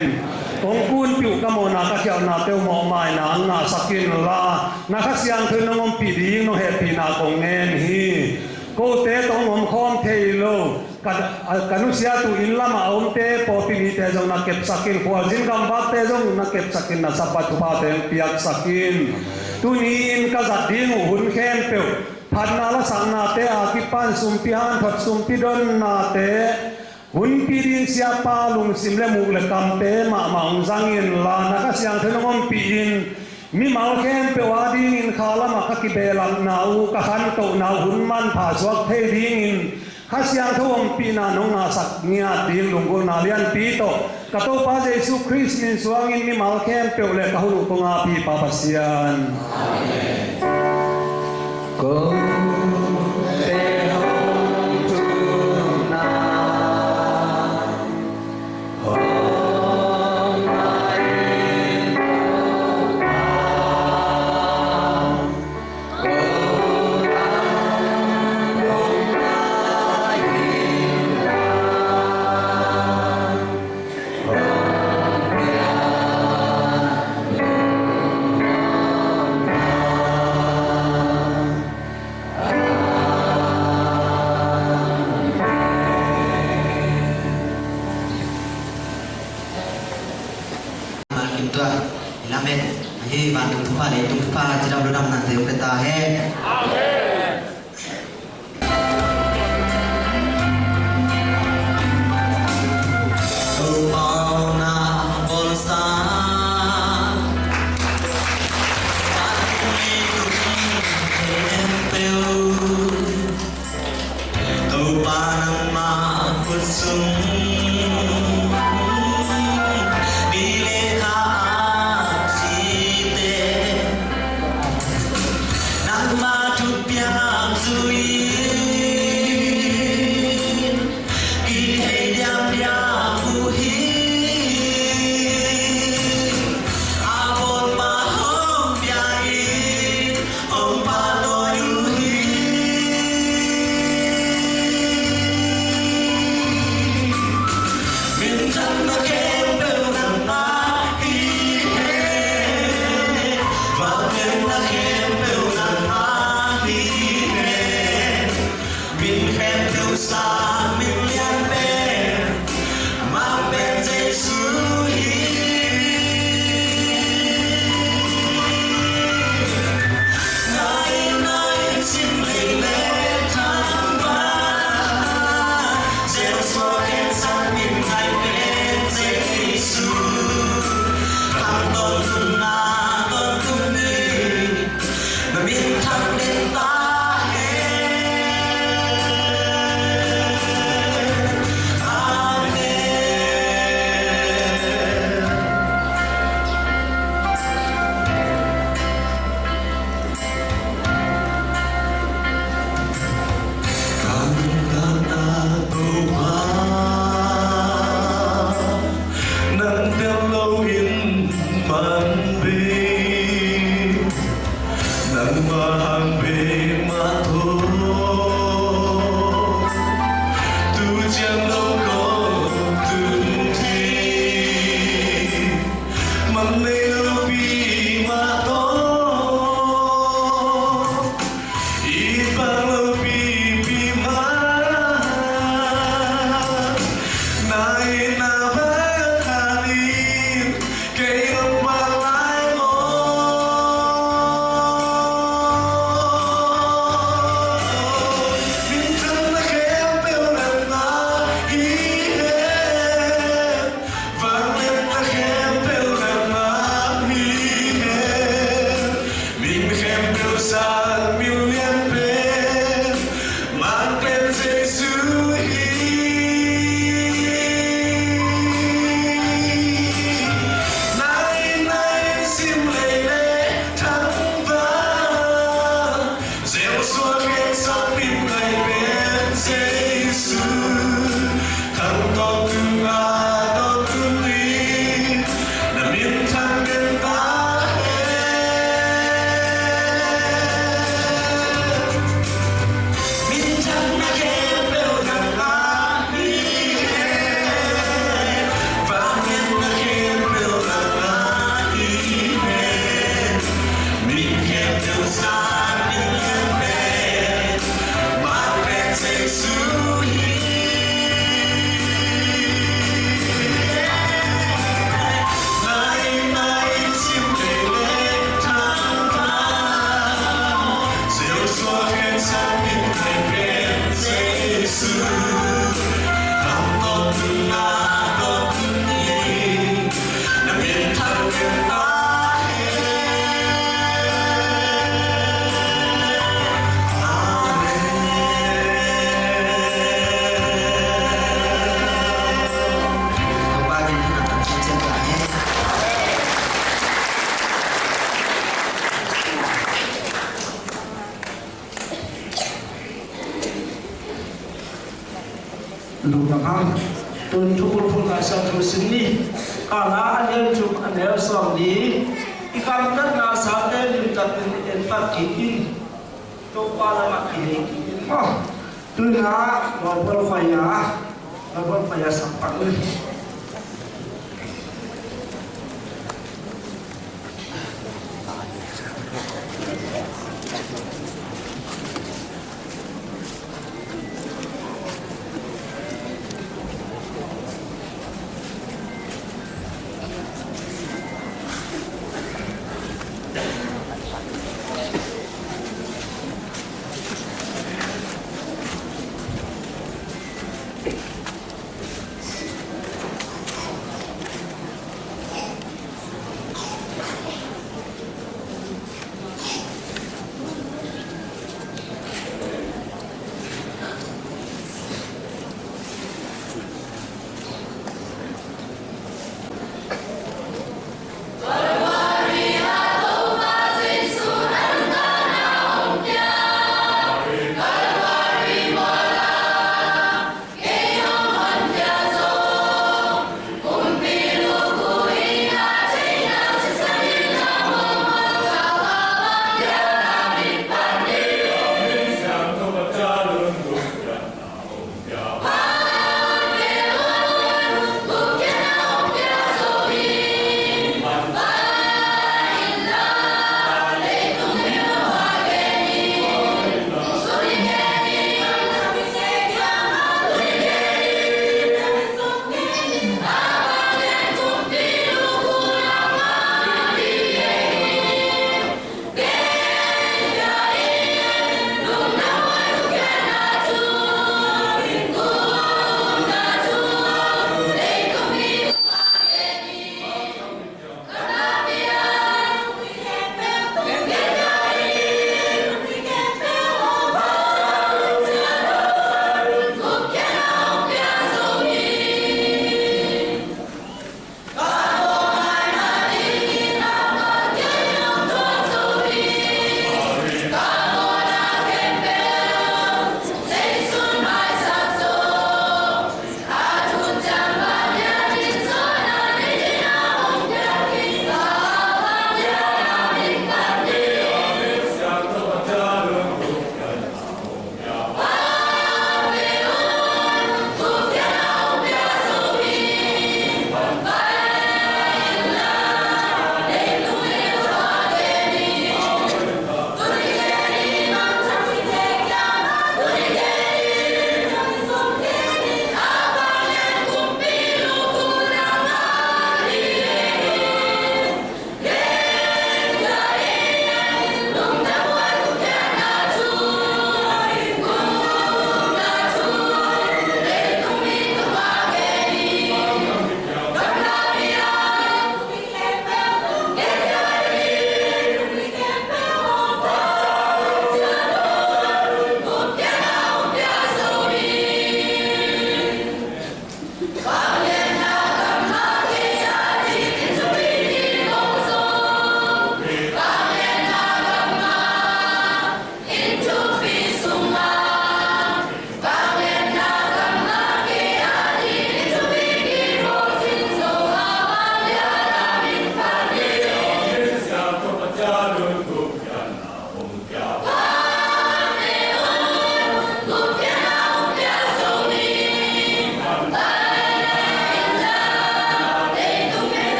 Kong kun piu kamo na ka kiao na teu mo mai na sakin la na ka siang thun ngom pi ding no happy na kong nen hi ko te tong ngom khom theilo kanu sia tu in lama om te po pi te jong na kep sakin ko jin kam ba te jong na kep sakin na sapat pa te piak sakin tu ni in ka zat ding hun khen peu phan na la sang na te a ki pan sum pi han thot sum pi don na te hun pirin siapa lung simle mugle kampe ma maung zangin la naka siang thenongom piin mi mal ken pe wading in khala ma ka kibelam nau ka han to nau hun man pha swak the ding in kha siang thom pi na nong na sak nia ding lung go na lian pi to ka to pa jesu christ min suang in mi mal ken pe le ka hu ko nga pi pa pasian amen ko lu nakam tun thukul phun ka sang thu sinni ala alem chum anel som ni ikam kat na sa te lim tat en pat ki in to pala ma ki ma tu na bol faya sampai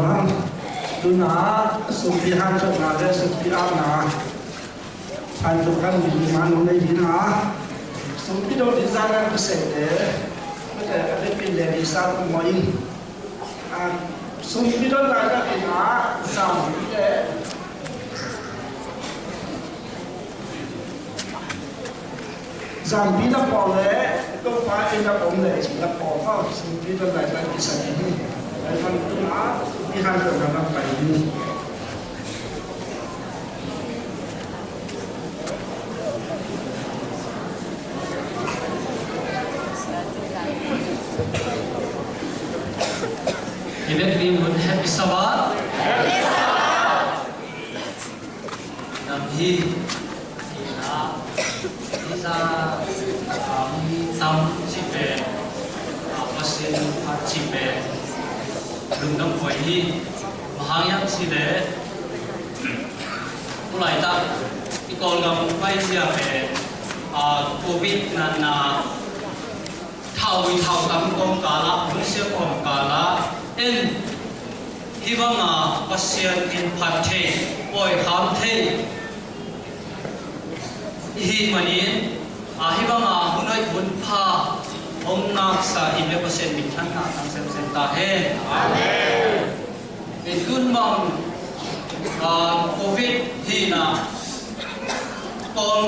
ham tu na sumpi han cho na le sumpi am na han cho kan ni man no nei na sumpi do di za na se de ko ta le pin le di sa ko mo in sumpi do la ka na sam de Zambi na pole, ko pa ina pole, na pole, sumpi do la ka di sa ni. Ai fan tu na, di han cho na pa ni. Everyone happy Sabbath. Namhi isa tam chipe pasin chipe lungdam koi hi mahangyam sile mulai ta ikol gam pai sia pe covid na thau kam kom kala musia kom kala en hibanga pasien in pathe oi ham the hi manin hibanga hunai bun pha om na sa in pasien min than na tam sem ta he amen in kun mong covid hi na kon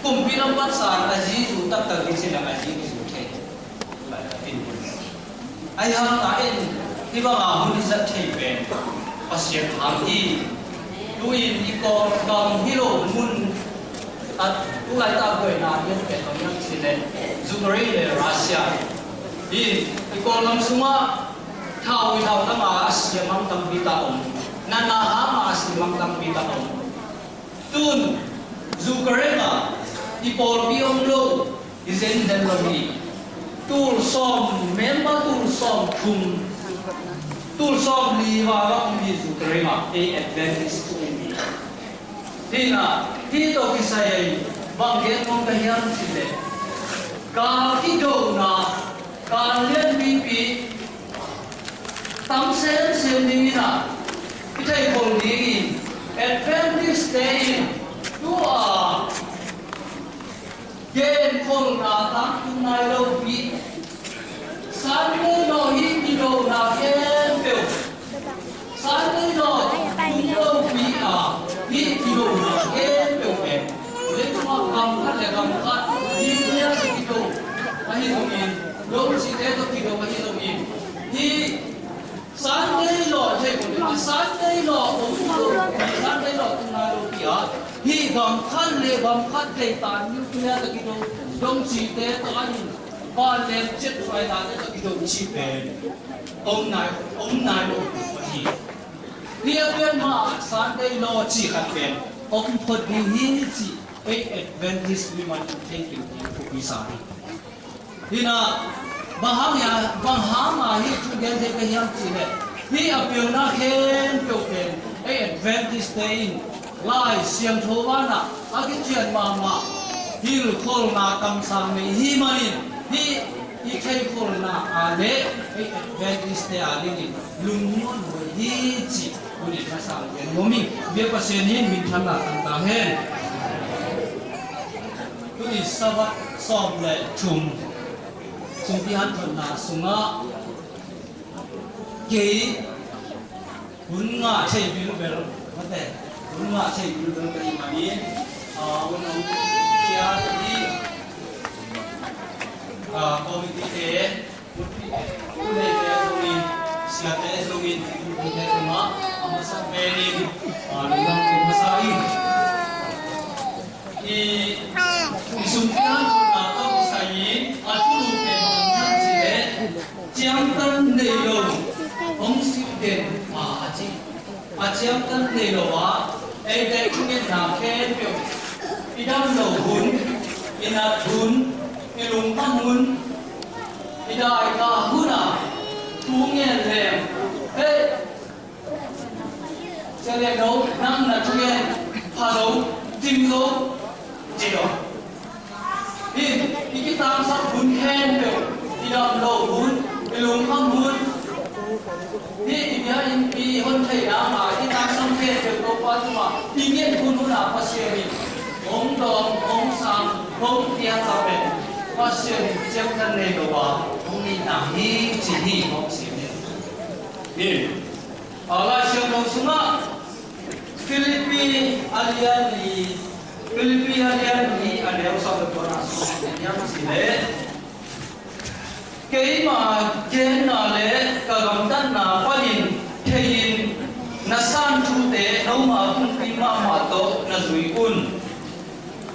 kum pinam pat san aji su tak tak di sila aji su the la tin ai ham ta en hibanga hun zat thei pen pasien tham hi luin ikon kam hilo mun at ulai ta boy na yen pe kam yang sile zugari le Russia in ikon lam suma thau ta ma asia mang tam bi ta om nana ha ma asia mang tam bi ta om tun zugari ma ikon bi om lo izen den lo ni tul som member tul som thum tul som li wa ga mi zugari ma a advantage to me Dina, dito kisay banggen mong kahiyang sila. Kakido na, kalian pipi, tamsen sendiri na, itay holding, Adventist Day, dua, gen kol na tangkung na lobi, Sunday no hindi do na gen pil, Sunday no hindi lobi na, Hit kilo ken pe le tuma kam khat le kam khat hi nya kilo mahi dongin lo si te to kilo mahi dongin hi Sunday lo je ko Sunday lo om lo Sunday lo tuna lo pia hi gam khat le tan yu nya to kilo dong si te to an ba le chet fai da to kilo chi pe om nai lo hi Dia pun ma Sunday lo chi khat pen ok phot ni hi chi a Adventist we want to thank you for bisa hina bahang ma hi chu gen de ka yang chi le hi apil na khen to pen a Adventist day lai siam tho wa na agi chian ma hi khol na kam sang ni hi manin hi khai khol na ale a Adventist day ali ni lung mon hi chi Kulit masal yang ngoming dia pasien ini minta nak tentang hen. Kulit sahabat som le pihan thona sunga kei bunga cai biru beru mate bunga cai biru beru kali mani unang kia tadi komite kulai lungin siapa lungin kulai rumah masa mening lungang kumasai isumpian atau kusayin atau lupen sile ciamkan nelo ongsipen ciamkan nelo dek kungen naken pyo idam lo hun inat hun ilung hun idai ka huna tungen lem cho nên đấu năm là chúng em pha đấu tinh đấu chỉ đấu đi cái tam sắc bún khen được đi đầm đầu bún đi lúng không bún đi nhà mi ông đom ông sang ông tia ta về phát hiện trong thân này đồ à ông đi làm hi chỉ hi ông xí đi ở lại xem đâu xuống á Philippines alien ni anh em sao được con nào xuống nhắm xí đấy cái mà trên là lẽ cả gam tan na palin thein na san chu te no ma kun pi ma to na zui kun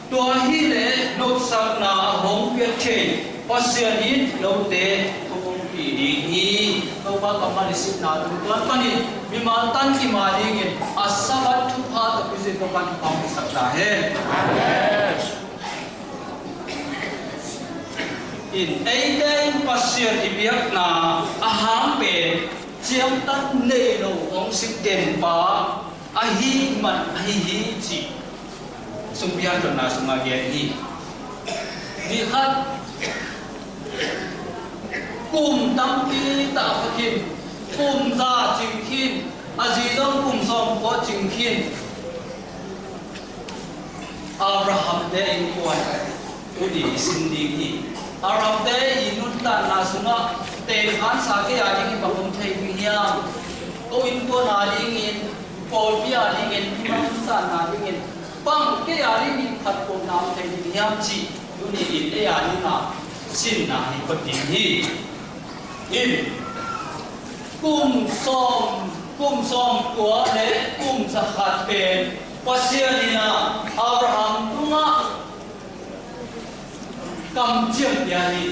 tua hi le no sak na hong pia che pasianin no te thong pi di hi to ba kamal sip na tu tuan panin bima tan ki ma ding in asabat thu pha ta pi se to kan pam sak da he amen in eiday pasir ibiak na aham pe chiam tan nei no ong sik den pa ahi man ahi chi sumbian to na suma ge hi di khat kum tam pi ta phakin kum za ching khin aji dong kum som ko ching khin Abraham de in kuan udi sindi hi Arab day inut tan na sunga te khan sa ke ali ki bagum thai bi hiam ko in ko na ding in pol pi ali in mam sa na ding in pang ke ali ni khat ko nam thai bi hiam chi du ni in e ali na sin na hi ko tin hi in kum som ko le kum sa khat pen pasia ni na Abraham tunga cầm chiếc nhà đi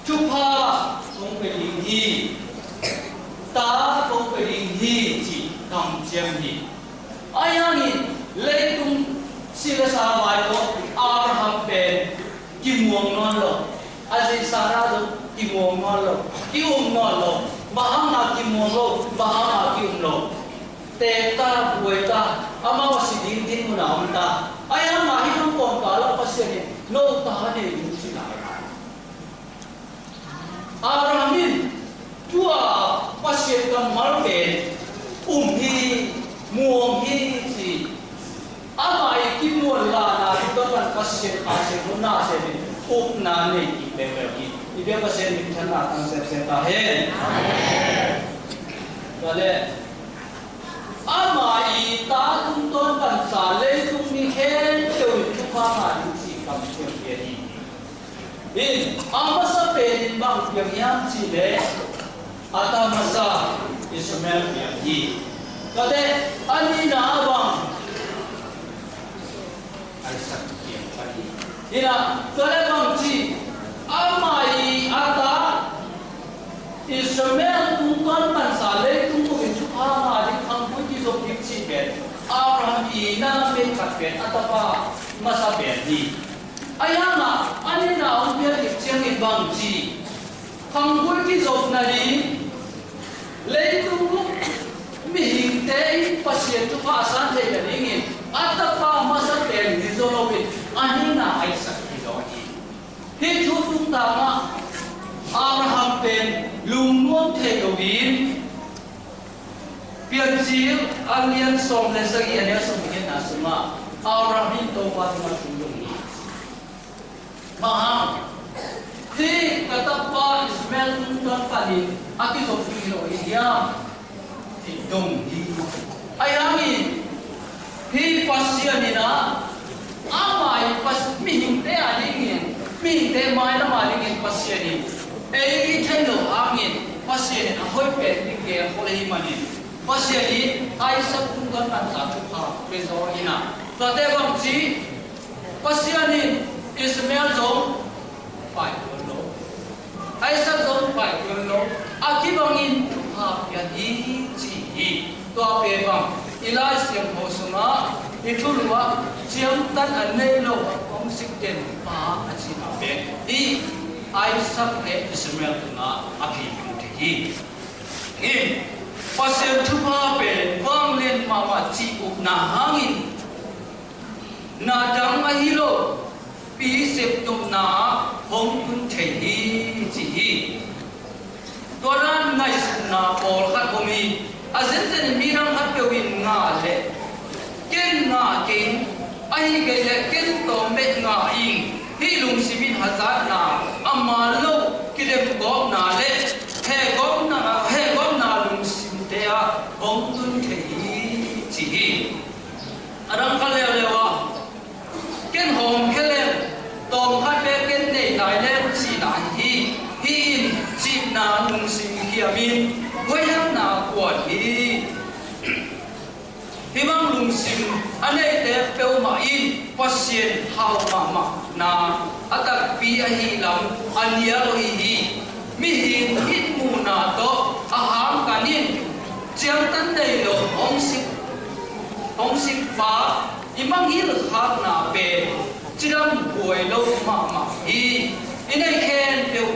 chụp ha không phải đình hi ta không phải đình hi chỉ cầm chiếc hi ai anh lấy tung sila sa mai ko Abraham ben kim muang non lo aji Sarah lo kim muang non lo kim non lo bahang na kim muang lo bahang na kim lo te ta buai ta ama wasi din mo na umta ay ang mahirap po ang kalak pasyan no tahan yung sila Abrahamin tua pasyan kang malken umhi muang hi si ama ikimuan la na ito kan pasyan mo na sabi na ni ibebergi ibig pasyan minsan na ang sepsetahin kale ama ita tung ton kan sa le tung ni hen teu tu pa ma ni chi kam chen ye ni in ama sa pe din bang pyang yang chi le ata masa Ismail ya hi kade ani na bang ai sak ye pa hi ina kale bang chi ama ata Ismail tung ton kan sa le tung tu chu pa ma ni so kimchi ben Abraham ina be khat ben atapa masa ben ni ayama ani na on be chiang ni bang chi khangul ki zop na ni leitung mi hing te pasien tu pa san te la ni atapa masa ben ni zo lo bi ani na ai sak ki zo ni he chu tung ta ma Abraham ben lung mon te go bin Pianjil alien som lesagi ania som bikin nasuma Abraham to patma sundung ni maham ti katapa Ismail tuntan panin aki so pino iya ti dong di ayami hi pasianina amai pas mihing te alingin mihing te mai na malingin pasiani ei thailo angin pasiani ahoi pe dingge holei manin pasiani ai sab tungan kan sa chu ha rezo ina tate bang chi pasiani Ismail zong pai lo ai sab zong pai lo akibangin chu ha ya hi chi hi to pe bang ilai siam ho suma itulwa chiam tan anei lo ong sikten pa achi na pe di ai sab ke Ismail na api ku hi in pasien thupa pe wang len mama chi up na hangin na dang a hilo pi sep tum na hong kun thei hi chi hi toran ngai na pol khat komi azen zen mirang hat pe win nga le ai cái lệ kiến tổ mẹ ngã in hi lùng simin hazat na amma lo kidem gom na le he gom na lùng sim te a hong tun thei chi arang ka le wa ken hom khele tom khat be ken nei lai le si na hi in chi na lùng sim hiamin wayang na kwat hi himang lùng sim anei te peu ma in pasien hau ma na atak pi a hi lam ania lo hi mi hin hit mu na to a ham kanin chiang tan dei lo ong sik pa imang hil khat na pe chiram buai lo ma hi inai khen peu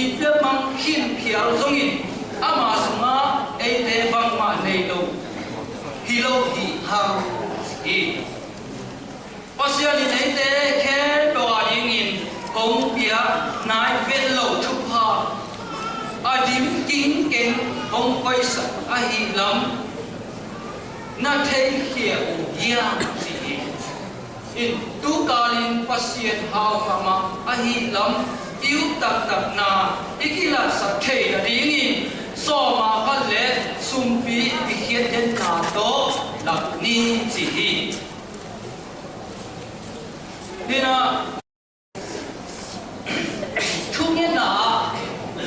ipia mang hin khial zongin ama sunga ei te bang ma nei lo hilo hi hang hi pasian nei te khe do ding in hong pia nai vet lo thu ha adim king ken hong koi sa a hi lam na thei khia u dia chi in tu kalin pasian hau ma a hi lam iu tak na ikila sa thei da ding in so ma ka le sumpi bi khiat den na to lak ni chi hi hina thunge na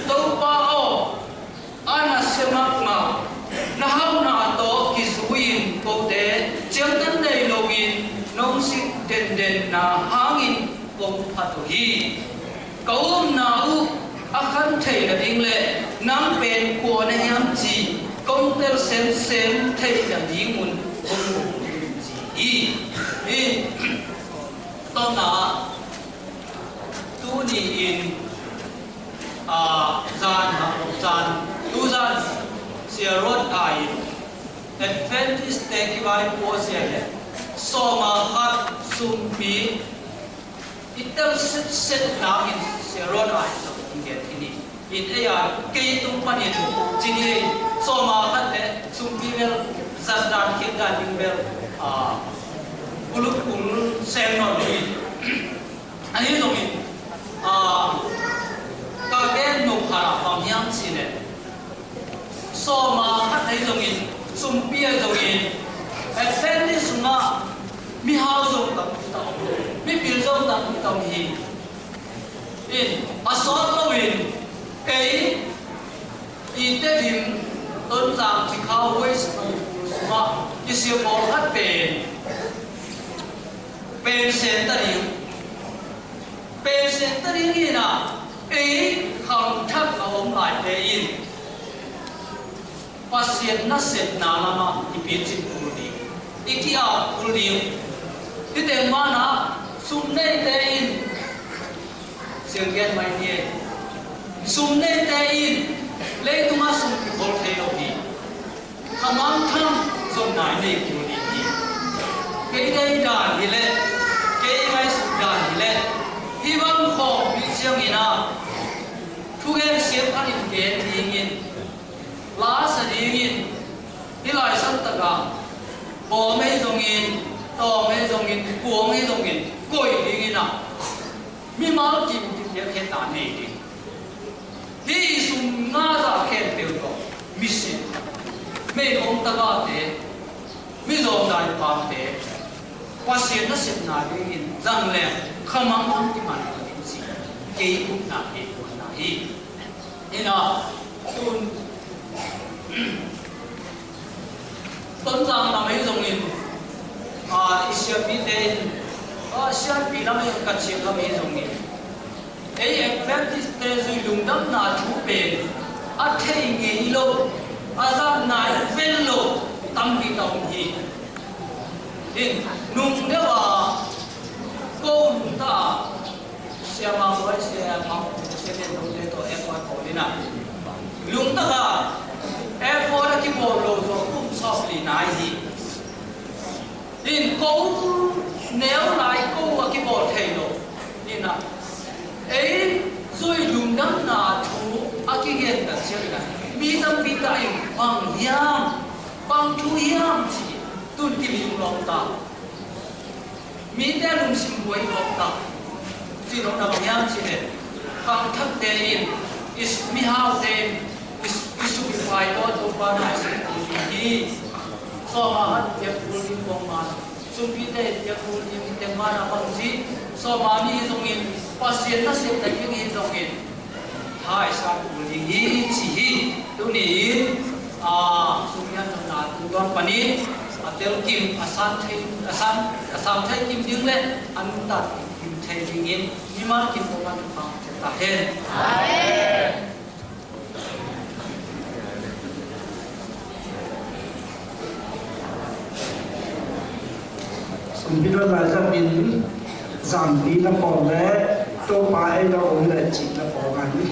to pa o ana semak ma na hau na to ki suin ko te chiang tan nei lo in nong sik den na hangin ko phat hi kaum na u akhan thei da ding le nam pen ko na yam chi công tel sem thei da ding mun hong chi hi to na tu ni in zan tu zan sia rot ai Adventist te ki bai po sia le so ma hat sum pi itel set na in sia rot ai so nge thini in aya ke tum panin chini so ma hat le sum pi vel zasdan ke ga ding vel uluk sen no ni ani zong in ka gen no khara pam yang chi le so ma hat ai zong in sum pi ai zong in Adventist nga mi hao zong tam mi bil zong tam hi in asot lo in cái y tế điểm tôn giảm chỉ khao với mà cái siêu bộ hát bền sen ta điểm gì nào ấy không thắc ở ông lại để in và sen nó sen nào mà thì biết chịu đủ đi đi kia đủ đi cái tiền mà nó sum này để in siêu gen mai nhé sum ne te in le tuma sum ki bol thei lo hi khamang tham som nai nei ki ni ke dei da hi le ke mai su da hi le hi bang kho bi chiang ina thu gen siam an in gen ding in la sa ding in hi lai san ta ga bo mei dong in to mei dong in kuo mei dong in koi ding ina mi ma kim ti ye khe ta nei di hi sum nga za khen teu to mission me ong ta ga te mi zom dai pa te kwa sien na sep na de in zang le khamang thang ti man ti si ke ku na hi ina tun ton zang na mai zong in isya pi te isya pi na mai ka chi ka mai zong in ấy Adventist te zui lung dam na thu pe a thei nge lo a za nai vel lo tam bi tong hi in nung de wa ko nung ta sia ma wa sia ma sia de dong de to e kwa ko ni na lung ta ga e for ki bo lo zo kum so li nai hi in ko neo lai ko ki bo thei lo ni na ấy rồi lùng đâm na thu aki gen ta chơi na mi tâm bi ta bằng thu yam chi tun ki lim long ta มีแต่ลุงสิมบวยหลบตักที่เรานำยามสิเด็ดกังทักเตอินอิสมิฮาวเตนอิสุบิไฟโตตัวปานาสิที่สมาหัดเจ็บรุลิมบงมาสุพิเตเจ็บรุลิมเตมานาบังซีสมามีตรงอินปัสเซียนนัสเซตยิ่งอินตรงอินท้ายสักรุลิฮีชีฮีตัวนี้สุพิยันนาตัวปนิอัตเตลกิมอาสันไทยกิมดึงเลยอันตัดกิมไทยดึงอินนิมันกิมตัวมันฟังตาเห็นสมพิษว่าจะเป็นสามปีละปองและตัวปลาไอ้เราองค์และจิตละปองกันนี่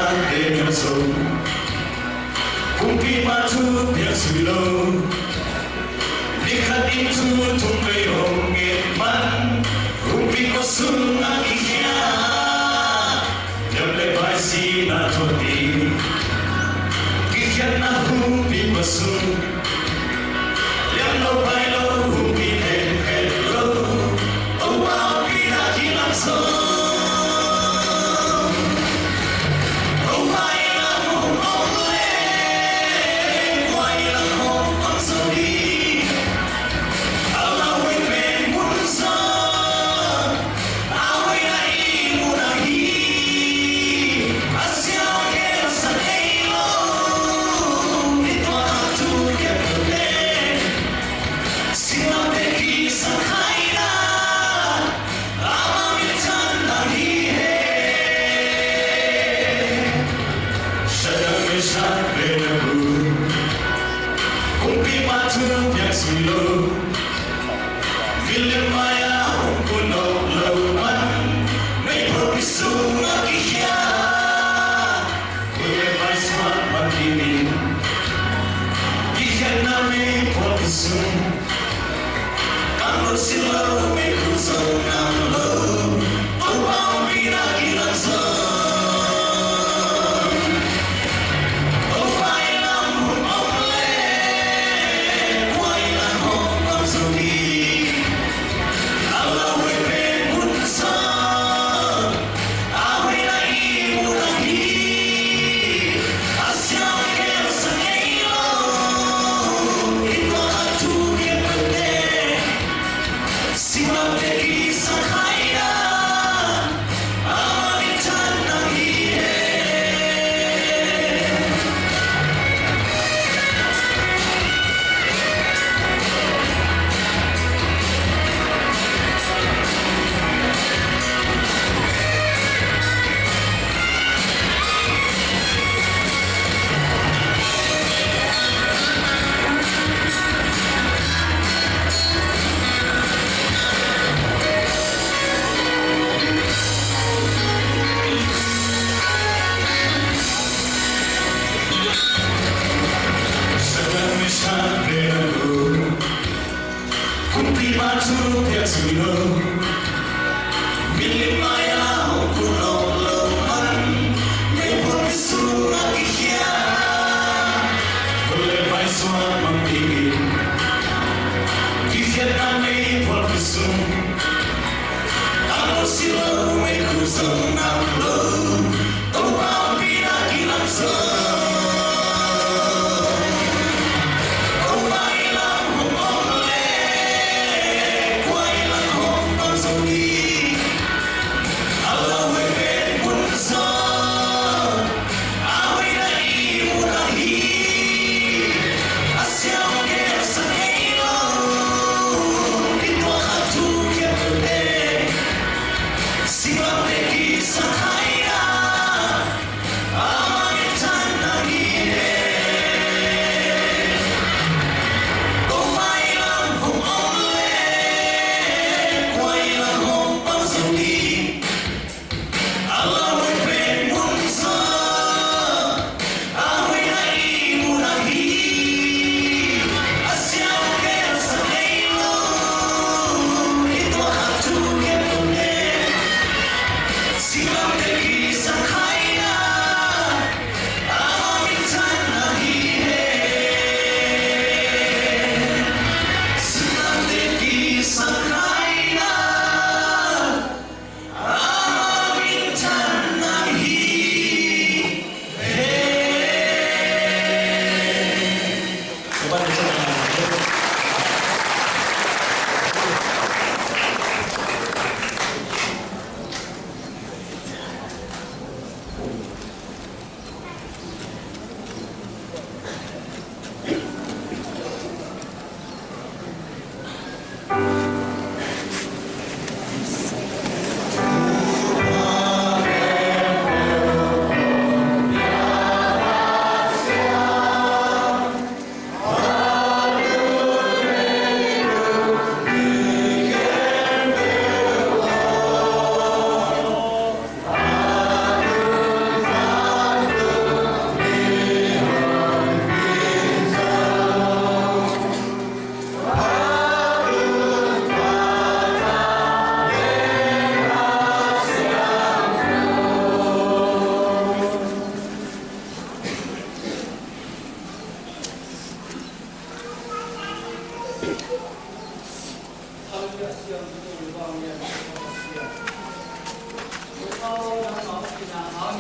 demenso kumpi matu biasulo lihat itu tumpai hongeman kumpi kosong akhirnya Jable basi na todi Kikyan na kumpi kosong Yang lo bailo kumpi hello Oh wow pinakilang song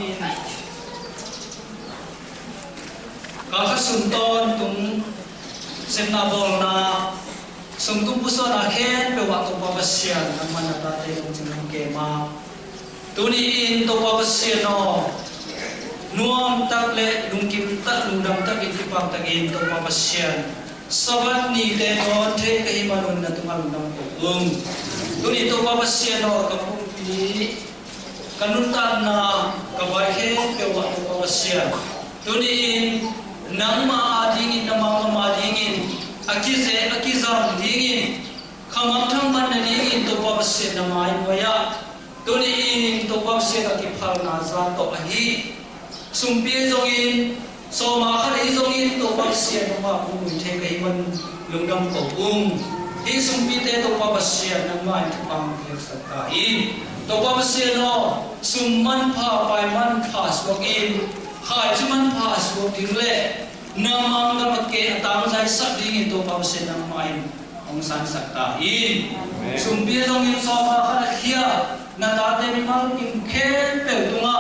in ka sum ton tung semna bol na sum tung puso na khen pe wa to pa sian ang manata te tung jing ke ma tuni in to pa sian no nuam tak le lungkim tak lungdam tak itipang tak in to pa sian sabat ni te no the ka himanun na tumal nam ko tuni to pa sian no ka pi kanuntan na kabahe pe wa to pa sian tuni in nang ma adingin na ma adingin akizam dingin khamam thang man na dingin to pa se na mai moya tuni in to pa se ka kiphal na za to ahi sumpi zongin so ma kha hi zongin to pa se na ma pu mu the kai man lungdam ko hi sumpi te to pa se na mai thapang ke sa in to pa se no summan pha pai man pha swak in khai chuman pha swak ding le namang kamatke atang jai sak ding to pa se nang mai ong san sakta in sumpi zongin so ma kha hia na ta te mi mal kim khen pe tunga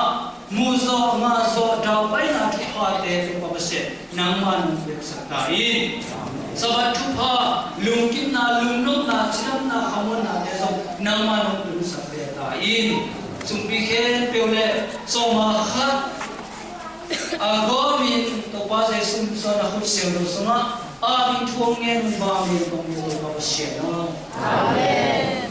mu zo ma zo dau pai na thu pha te to pa se nang man pe sakta in sabat thu pha lung kim na lung no na chiram na khamon na te so nang man tu sakte ta in sumpi khen pe le so ma kha agomin to pa se sum so na khut se lo so na a min thuang nge mun ba mi ko mi to pa se no amen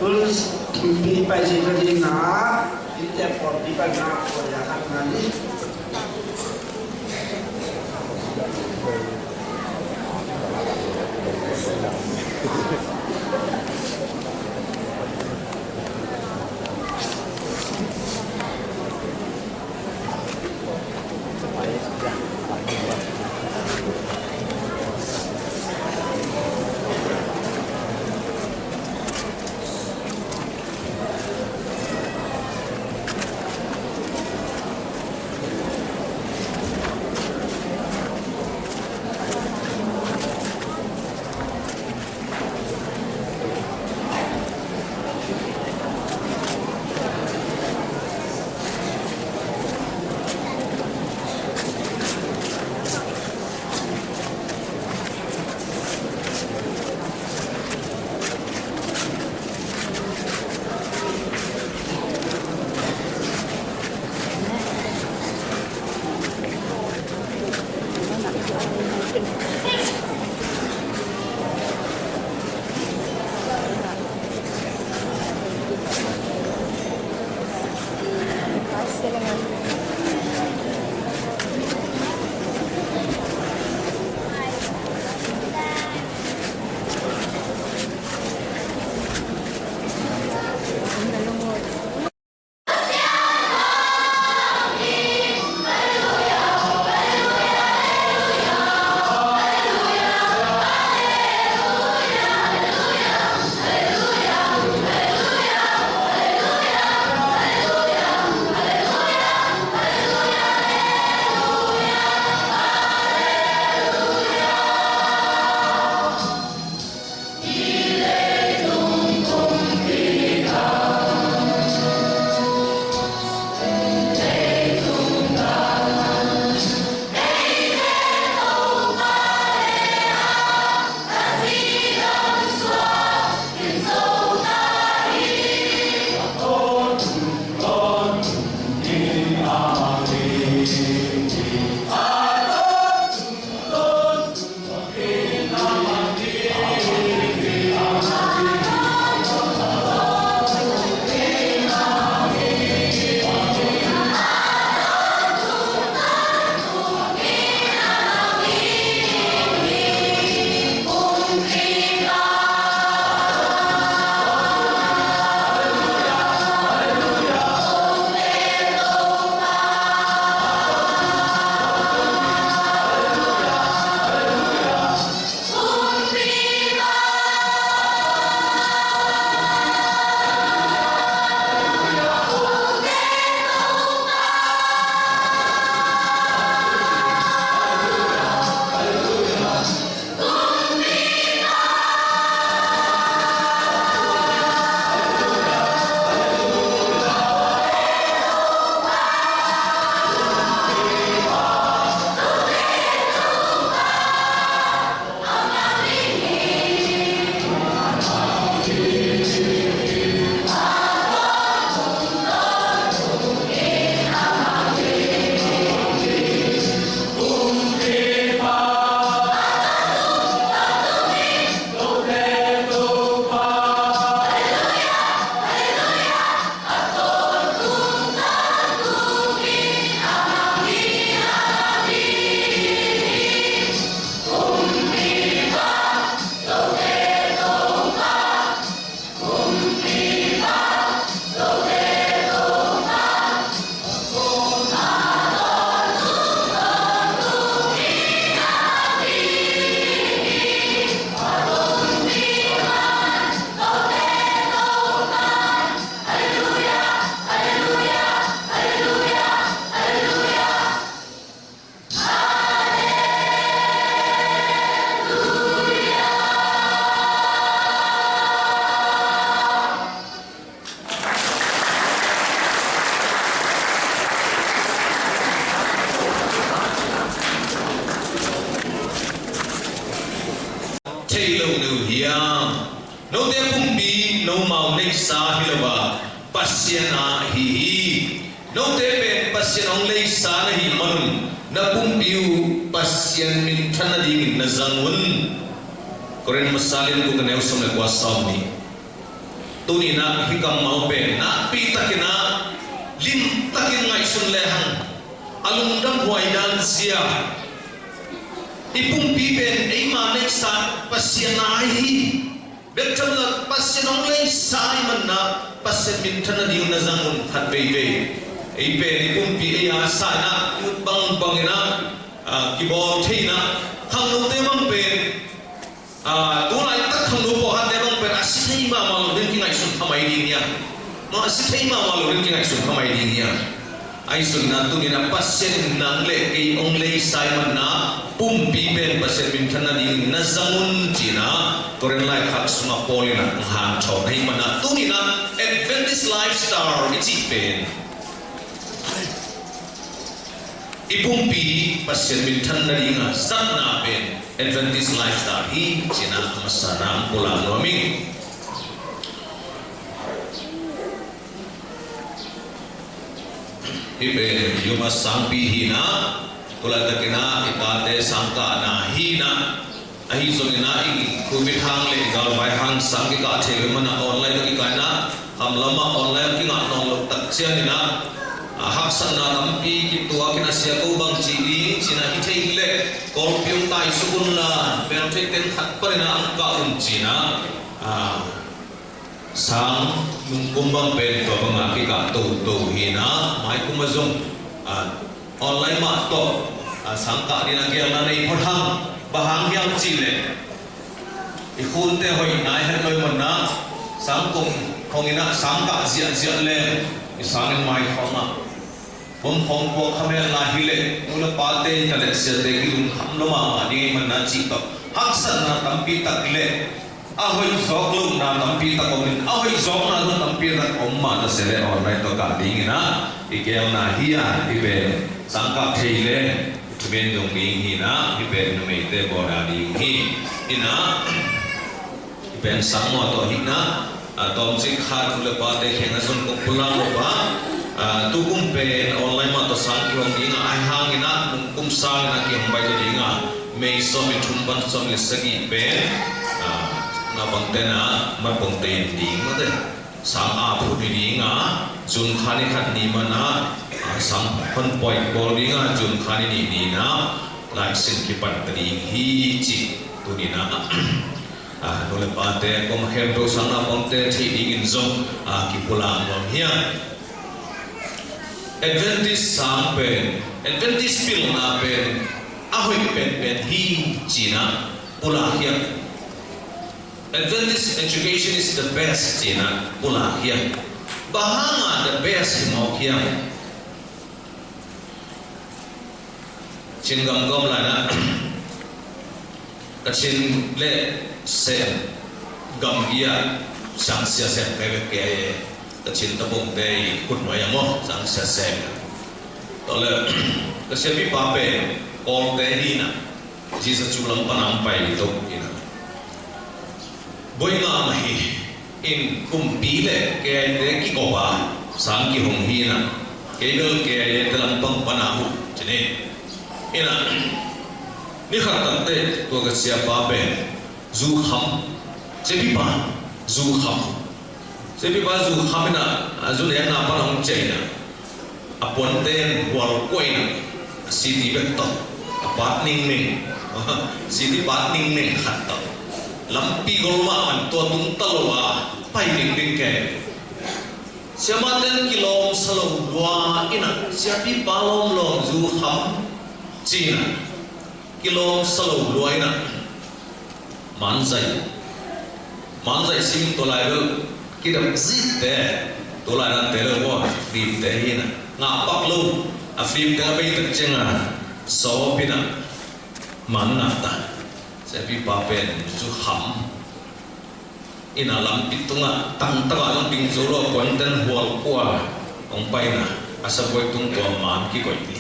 Terus di pagi tadi nak di telepon di pagi nak ya kan nanti no mau nei sa hilawa pasiana hi no te pen pasian ong lei sa na hi manun na pumpiu pasian min thana ding na zangun koren masalin ko kanew som le kwa samni tuni na hikam mau pen na pi takina lim takin ngai sun le hang alung dam huai dan sia ipung pi pen ei ma nek sa pasian ai betul la pasian ong lei sa man na pasian min thana ding na zangun phat be be ei pen ipung pi ei a sa na ut bang bangina ki bol theina khang lu te bang pen tu lai tak khang lu bo hat te bang pen asithei ma ma lu rin ki ngai sun thamai ding ya ma asithei ma ma lu rin ki ngai sun thamai ding ya ai sun na tu ni na pasien nang le ke ong le Simon na pum pi ben pasien min thana ding na zangun china koren lai khak sunga polina han chho nei mana tu ni na Adventist lifestyle ichi pen ipum pi pasien min thana ding sat na pen Adventist lifestyle hi china masana pulang noming ibe yuma sampi hina kula takina ipate sangka na hina ahi zongina ing covid hang le gal bai hang sangki ka thele mana online ki kaina hamlama online ki nga nong lo tak sianina haksan na tampi ki tua kina sia ko bang chi china hi thei le kolpium tai sukun la ber thei ten khat parina angka china sang kumbang pen to bang ki ka to hina mai kumazong online ma to sang ka ni na gel na nei phang bahang yang chi le i khun te hoi nai het loi mon na sang kum khongina sang ka zia le i sang mai khoma bom khong ko khamel la hi le mula pa te ta le sia te ki lum kham lo ma ni man na chi to haksan na tampi tak le ahoi zok lu na tampi ta komin ahoi zok na lu tampi ta komma ta sele online to ka ding na igel na hiya ibe sangka theile ben dong ding hi na ibe no me te bo na ding hi ina iben sang mo to hi na tom sik khat le pa te khenga sun ko pulang lo ba tu kum pen online ma to sang ki hong ding ai hang ina kum sang na ki hong bai to ding me so mi thum ban so mi sagi pen na bang tena ma bang ten ding ma de sang a phu di ding jun khani khat ni mana sang phon poi bol ding jun khani ni na lai sin ki pan tadi hi chi tu ni na no le pa te kom hem do sang na bang te thi ding in zong ki pula ngom hia Adventist sang pen Adventist pil na pen ahoi pen hi china pula hia Adventist education is the best china pula hia bahanga the best mo hia chin gam gom la na ka chin le se gam hia sang sia se pe ke ka chin ta bong te kut mo ya mo sang sia se to le ka se bi pa pe all te ni na Jesus chulam panam pai to ina boy nga mahi in kumpile ke te ki ko ba sang ki hong hi na ke gel ke telam pang panahu chine ina ni khat tam te to ga sia pa pe zu kham che bi pa zu kham na zu le na pa hong che na apon ten wal koi na city bet to apat ning ning city pat ning ning khat to lampi golma an to tung talwa pai ding ke siamaten kilom salo dua ina siapi palom lom zu kham china kilom salo dua ina manzai sim to lai ro kidam zit te to lai ran te lo wa dim te ina nga pak lu afim te bai tak chenga so pina man na ta sepi papen zu ham ina lam pitunga tang taga lam ping zoro konten hual kwa ong pai na asa boy tung to man ki koi ti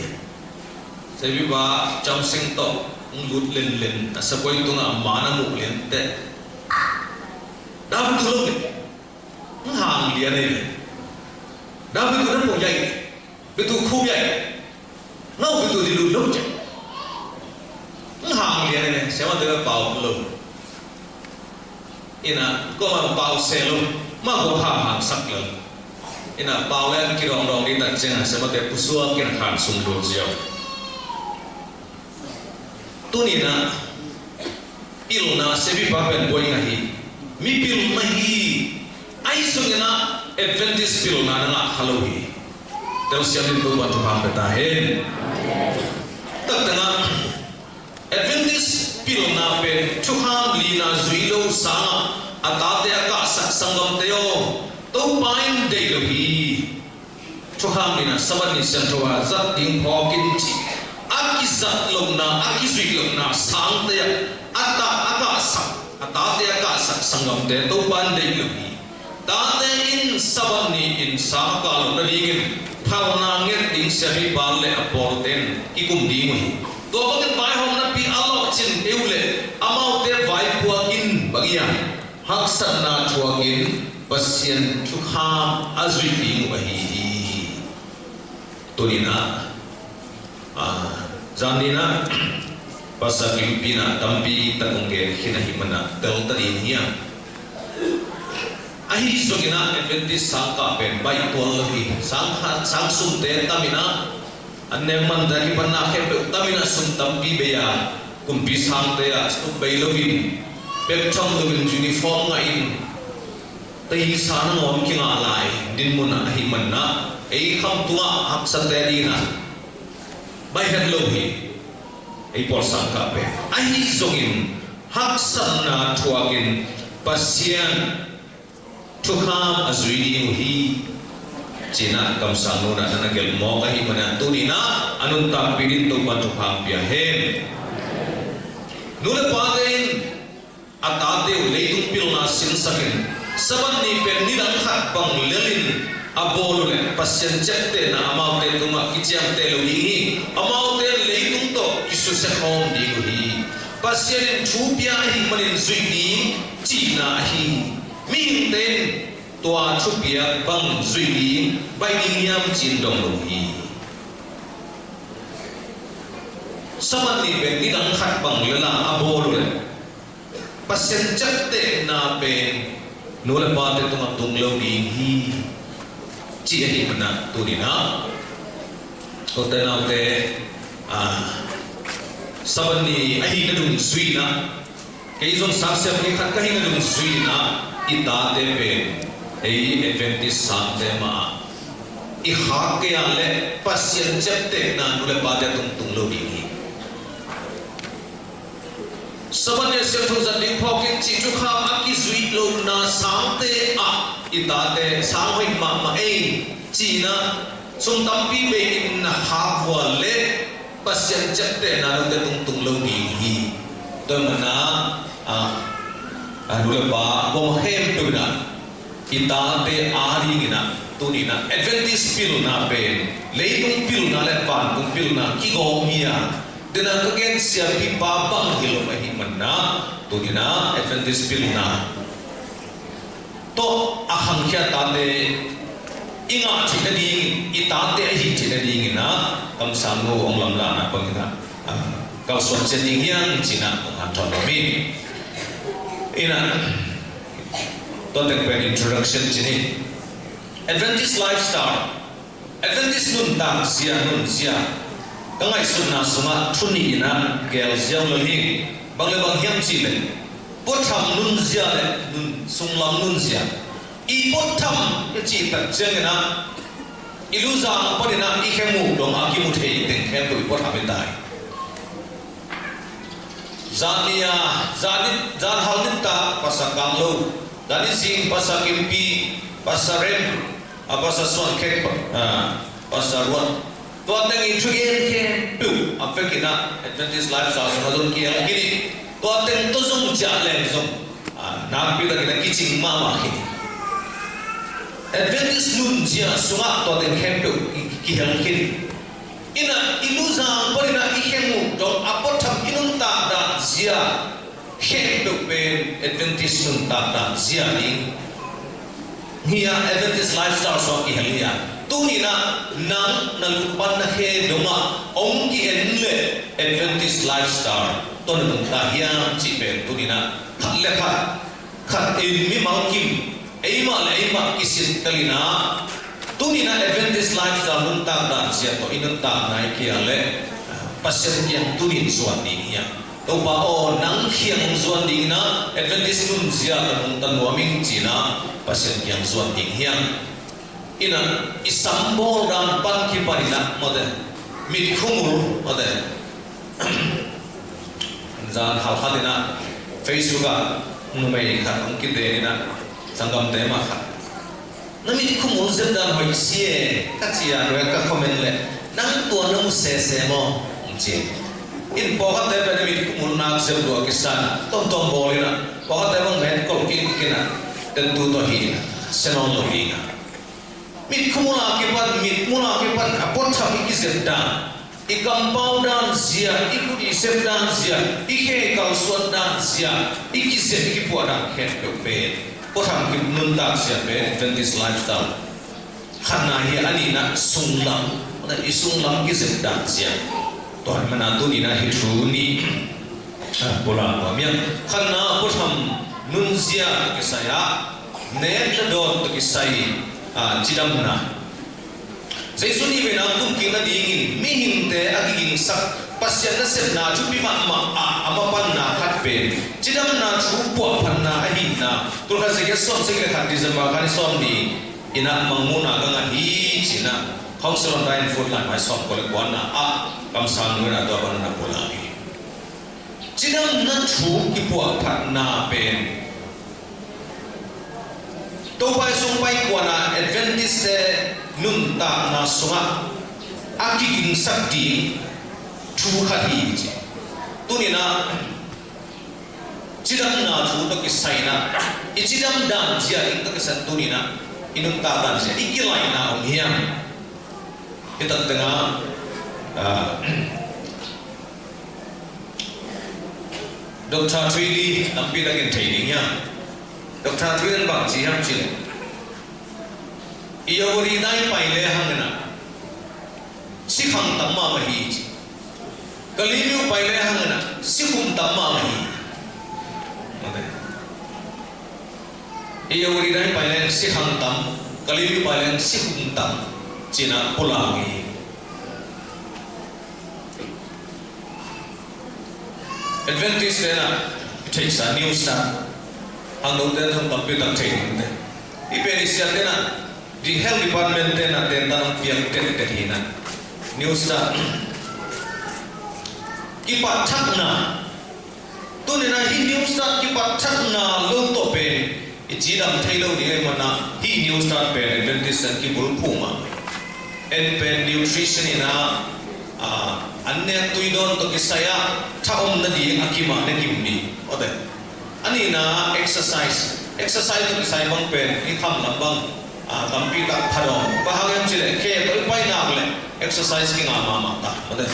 sepi ba cham sing to ung lut len asa boy tunga mana mu len te dam thulung hàng liền này đã bị tụi nó bổ dậy bị tụi khu dậy nó bị tụi đi lùi lúc chứ hàng liền này sẽ mà tụi bảo lùi ina có mà bảo xe luôn mà có hàng sắc lớn ina bảo lên cái rong đi tận trên sẽ mà tụi pusua cái hàng sung đột diệu tu ni na ilna se bi papen boy ngahi mi pil mahi ai sungena Adventist pil na nga halohi tel siamin tu ba tu ha petahen tak tanga Adventist pil na pe chukham li na zuilo sa atate aka sak sangam teo to pain de lohi chukham li na saban ni sentrowa zat ding hokin chi aki zat lomna aki zui lomna sang te ata aka sak atate aka sak sangam te to pan de lohi tate in saban ni in sa ka lo na dingin phawna nget ding semi bal le aporten ikum di mo to bakin bai hom na pi alo chin eule amau te vai puakin bagia haksan na chuakin pasien chukha azui ding bahi tunina janina pasakim pina tampi takungge hinahimana tel tadin hiya ahi sogina Adventist sangka pen bai tolhi sangha sangsum te tamina anne mandari panna ke tamina sum tampi beya kumpi sang te astu bailovin pektham lovin uniform nga in tei sana ngom kinga lai din muna ahi manna ei kham tua haksa te dina bai het lohi ei por sangka pe ahi sogin haksan na thuakin pasian Tukham azui hi Cina kam sanu na nanagel mo kahi manantunina anun tampidin to pa tukham piahen nule paten atate leitung pilna sinsakin saban ni pen ni dang khat bang lelin abolule pasien chette na amaute tuma kichiam te lohi amaute leitung to kisu se khom di hi pasien chupia hi manin zui di Cina hi min ten tua chupia bang zui li bai ding yam chin dong lo hi saman ni ben ni dang khat bang lela abol le pasen chatte na ben no le pa te tung lo di hi chi hi mana tu ni na ko te na te saban ni ahi na dung zui na kei zon saksem ni khat kahi na dung zui na ita te pe ei Adventist sang te ma I khak ke ale pasien chep te na nule pa te tung lo di saban ne se thu zan ding phokin chi chu kham aki zui lo na sang te a ita te sang hoi ma ei chi na sum tam pi be in na khak wa le pasien chep te na nule tung lo di to mana nule pa bom hem tu na kita te ari gina tu ni na Adventist pil na pen leitung pil na le pan tung pil na ki go mia dena kagen sia pi pa bang hilo ma hi manna tu ni na Adventist pil na to ahang kya ta te inga chi na di ita te hi chi na di na kam sam no ong lam la na pang na kau suan chen ding yang china ha ton mi ina don't take an introduction chini Adventist lifestyle Adventist nun ta sia kangai sunna sunga thuni ina gel jiang lo hi bangle bang hiam chi le potham nun zia le nun sunglam nun zia I potham ye chi ta jeng na iluza podina I khemu dong aki mu thei ten khem to potham dai zania zan halnit ta pasakang lo dani sing pasakimpi pasarem apasa son kek pasarwan to ateng intrigate ke tu afekina Adventist lifestyle hazon ki kini to ateng to zong jale zong na pi da kita kiching mama kini Adventist nun jia sunga to ateng kem tu ki hel kini ina iluza porina ihemu dong apotham inun ta da zia hem tu pen Adventist nun ta da zia ni hiya Adventist lifestyle so ki halia tunina nang nalupan na he donga ong ki enle Adventist lifestyle ton nung ta hiya chi pen tunina khatle khat in mi malkim eima kisit kalina tunina Adventist lifestyle nun ta dan sia to inun ta nai ki ale pasien yang tunin suan ni hiya to pa o nang hiang suan ding na Adventist nun sia nung tan waming china pasien yang suan ding hiang ina isambol dan pan ki parina mode mit khumul mode zan hal hadina Facebook numai khat ong ki de na sangam te ma khat namit khumul zem dan hoi sie kachia ro ka comment le nang to nang se mo je in pokat te pe namit khumul nak zem do kisan tom bolina pokat te bang met kol kin kina tentu to hi senon to hi mit khumula ke pan apot thami ki zenda I compound dan zia ikut isep dan zia ike kau suat dan zia iki zia iki puadang ket pe orang ki nuntak zia pe Adventist lifestyle karena hi anina sunglam na isunglam ki zenda zia Tuhan menantu ina hitruni bola pamian karena orang nun zia ke saya net dot ke saya cidamna Zaisuni benang tum kina diingin mihin te agiging sak pasyan na sep na chupi ma amapan na katpen cidam na chupo pan na ahin na tulka sige som sige khati zamba kan som di ina mangmuna ganga hi china council on line food line mai som kole kwana kam sang na do ban na bola hi cidam na chu ki po pan na pen to pai sung pai kwana Adventist nun ta na sunga akiging sakti chu khati ji tunina cidam na chu to kisaina icidam dan jia ing to kisan tunina inun ta dan jia ikilai na omiam kita tengah Dr. Twili nampi lagi trainingnya Dr. Twili bang siap cile iya wuri nai pai le hangna sikhang tamma mahi kalimiu pai le hangna sikhum tamma mahi iya wuri nai pai le sikhang tam kalimiu pai le sikhum tam cina pulangi Adventist na takes a new start hangdong den thong tampi tak training de ipeni sia dena di health department na tentanong piang hina news na kipat thakna tunina hi news na kipat thakna lo to pe ijidam thailo ni mana hi news na pe Adventist ki bul phuma en pen nutrition ina anne tuidon to kisaya thaom na di akima ne kimni ode ani na exercise to kisai bang pen i kham lambang tampi tak phadong bahagam chile ke to pai nak le exercise ki nga ma ta ode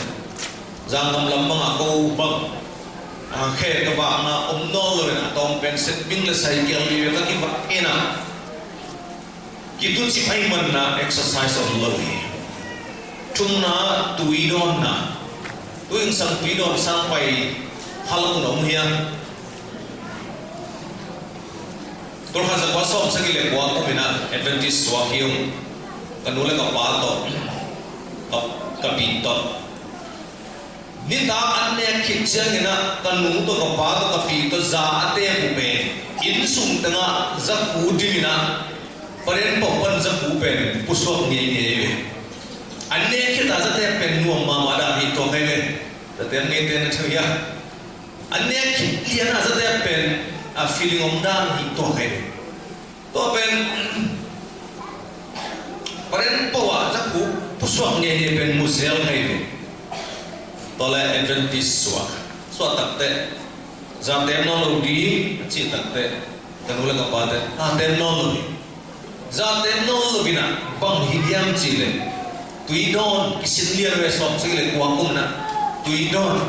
jang nam lambang ako bang ke ka ba na no le na tom pen set bing le sai ki li ka ki ba ina ki tu chi pai man na exercise of love tum na tuidon na tuing sang tuidon sang pai halong nom hian Tol khasa kwa som sagile kwa ko bina Adventist swahium kanule ka pato kapito ninda anne khitchang na kanu to ka pato kapito za ate bupe insung tanga za kudimina paren popon za bupe pusok ni anne khita za te pen nuam ma wada hi to hele ta te ni te na thuya anne khitiana za te pen a feeling of dan hi to hai to pen paren pawa za ku puswak ni pen musel hai to la Adventist swa takte za technology chi takte kanula ka pade technology za technology na bang hidiam chile tuidon kisinlian we som chile kwa kumna tuidon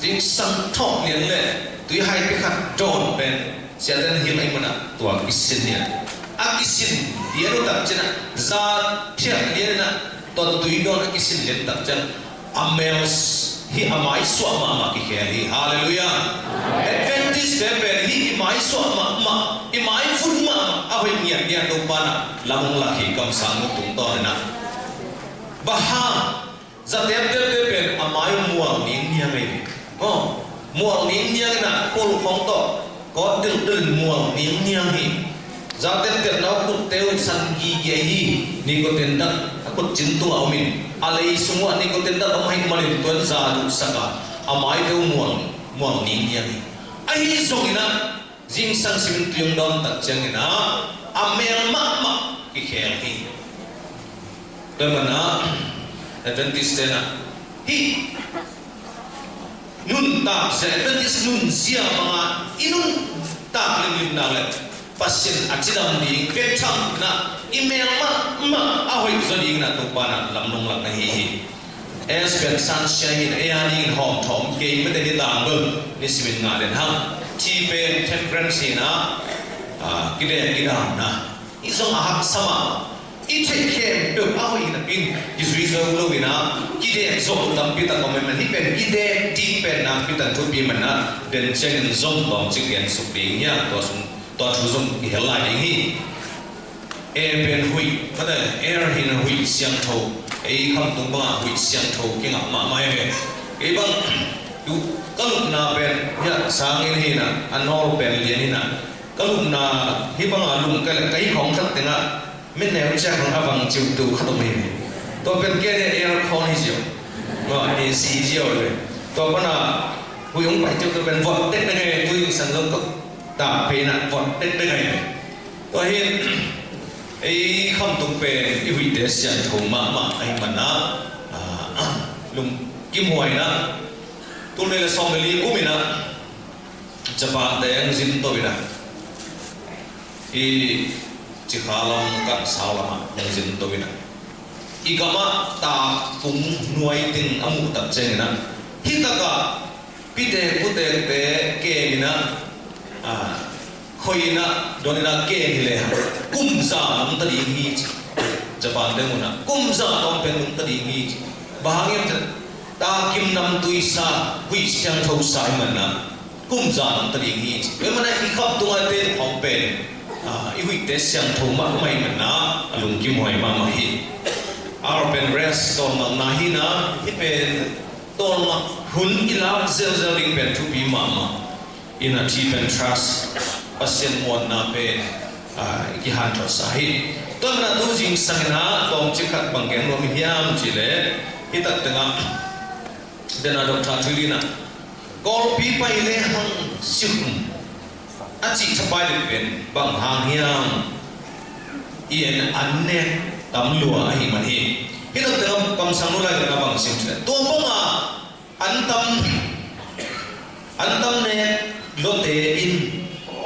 jing sang thok lian le tui hai pe khat don pen sia den hi mai mana tua kisinia akisin dia lu tak cina zat pihak dia na tot tuidon akisin dia tak cina amels hi amai suama ma ki kheli hallelujah Adventist temple hi imai suama ma imai fun ma ahoi niat dia tu pana lamung laki kam sang tung to na baha zat temple amai muang ning nia mai muang ning nia na pol khong to có đừng muang ning nia hi zat temple na put teu san gi ye hi ni ko ten dak akut cintu amin alai semua ni ko ten dak amai malin tuan za du saka amai teu muang ning nia hi ai zong ina jing sang sim tiung don tak chang ina amel ma ki khel hi damana Adventist na hi nun tak se Adventist nun sia mga inun tak lim na le pasien accident di kechang na email ma ahoy zoding na tu pana lamnong lak na hi espen san shahin ayani hom thom ke mete ni dang bel ni simin nga den hang chi pen temperance na kide kidam na isong ahak sama ite kem do ahoy na pin isrizo lo ina kide zong tam pita komen hi pen kide ti pen na pita tu pi mana den chen zong bom chigen suk ding nya to thu zong ki helai ding hi e pen hui pada air hin hui siang tho e kham tung ba hui siang tho ki ngam ma mai be e bang tu kalup na pen ya sang in hi na anol pen lian hi na kalup na hi bang alum kai khong thak tenga mình nêu chắc không avang chịu tu khát mình tôi bên kia này air con hay gì mà AC gì rồi tôi có là tôi không phải chịu tôi bên vọt tết này tôi sản xuất có tạm phê nạn vọt tết này tôi hiện ấy không tung về cái vị thế sản thủ mà anh mà nó lùng kim hoài nó tôi đây là xong cái lý của mình á chả bạn để anh xin tôi nè thì chỉ khá lòng các sao lama yang zin to wina igama ta pung nuai ting amu tak cheng na hitaka pide pute te ke mina khoina donina ke ni le kumza nam ta di hi japan de muna kumza tom pen nam ta di hi bahangem ta kim nam tuisa hui siang thau sai mana kumza nam ta di hi we mana ikap tunga te hong pen iwi te siang thau ma mai mana alung kim hoi ma ma hi ar pen rest ton na hi na hi pen ton ma hun ila zel ring pen to be mama in a deep and trust pasien mon na pen ki han tho sahi ton na tu jing sang na tom chikat bangeng ro mi hiam chile hitat tanga dena dr thulina kol pi pai le hang sikum achi thapai le pen bang hang hiam ien anne tam lua hi man hi hitat tanga kam sang no la na bang sim chile to banga antam ne lote in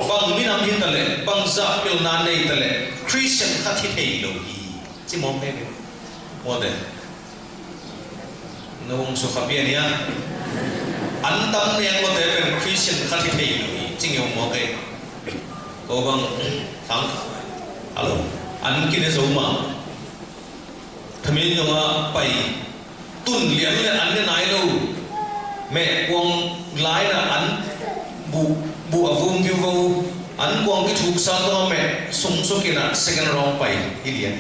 bang minam hin tale bang za pil na nei tale Christian khathi thei lo hi chi mom pe mo de nong su khapian ya antam ne lote pen Christian khathi thei lo hi ching yong mo pe ko bang thang alo an ki ne zo ma thamin yong a pai tun lian le an ne nai lo mẹ quăng lái là ăn bu ở vùng kêu vô ăn quăng cái thuốc sao đó mẹ sung số kia là second round bảy đi liền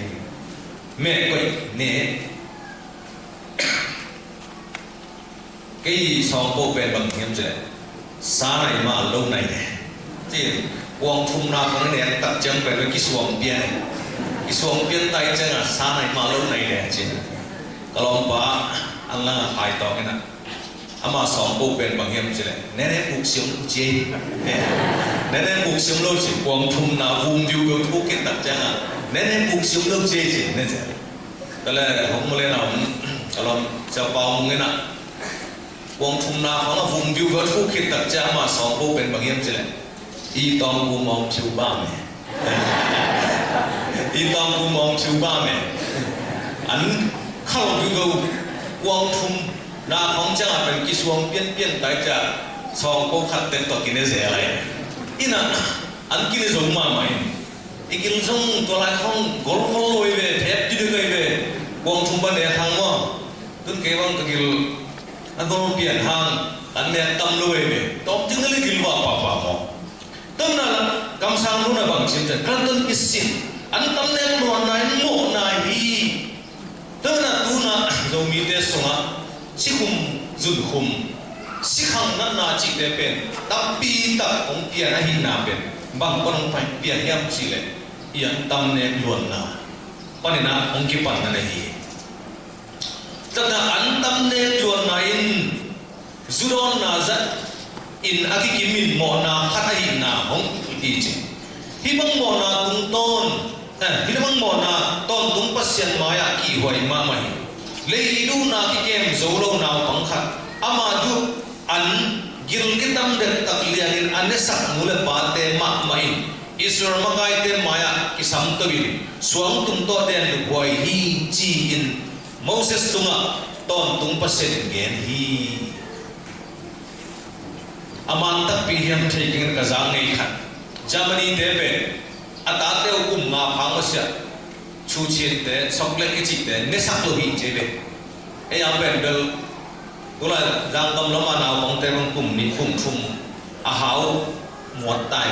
mẹ quậy nè cái gì sau bộ về bằng hiểm chứ sáng này mà lâu này thì quăng phun ra con này tập chân về với cái xuồng biên tay chân là sáng này mà lâu này nè chứ kalau ba ăn là hai to cái nào ama song po pen bang hiam chile nene buk siom che nene buk siom lo chi quang thum na vung diu go thu kin tak changa nene buk siom lo che chi ne cha kala hom le na kalom cha paung nge na quang thum na phang vung diu go thu kin tak cha ama song po pen bang hiam chile i tong ku mong chu ba me i tong ku mong chu ba me an khau diu go quang thum na phong cha pen ki suang pian tai cha song ko khat ten to kine ze lai ina an kine zo ma mai ikil zong to lai khong gol gol loi ve thep ti de gai ve quang thum ban ne hang mo tun ke wang ka gil adol pian hang an ne tam loi ve top ting le gil wa pa pa mo tâm na kam sang lu na bang sim chen kan ton isin an tam ne no nai mo nai hi tâm na tu na zo mi te songa si khum zun khum si khang na chi te pen tam pi ta ong pia na hin na pen bang kon pai pia hiam chi le ian tam ne luan na panina ong ki pan na hi tana an tam ne luan na in zuron na za in aki kimin mo na khatai na hong ti chi hi bang mo na tung ton hi bang mo na ton tung pasien maya ki hoi ma mai lei du na ki kem zo lo na pang khat ama du an gil kitam de tak lianin anesak mule bate ma mai isur makai te maya kisam tawil suang tum to den hoi hi chi in Moses tunga ton tung pasien gen hi aman tak pihiam taking ka zang nei khat Germany te be ata te kum nga phang sia chu chin te sokle ki chi te ne sak lo hi che be e ya ben bel kula zang kam lo ma na bong te bong kum ni kum thum a hau muat tai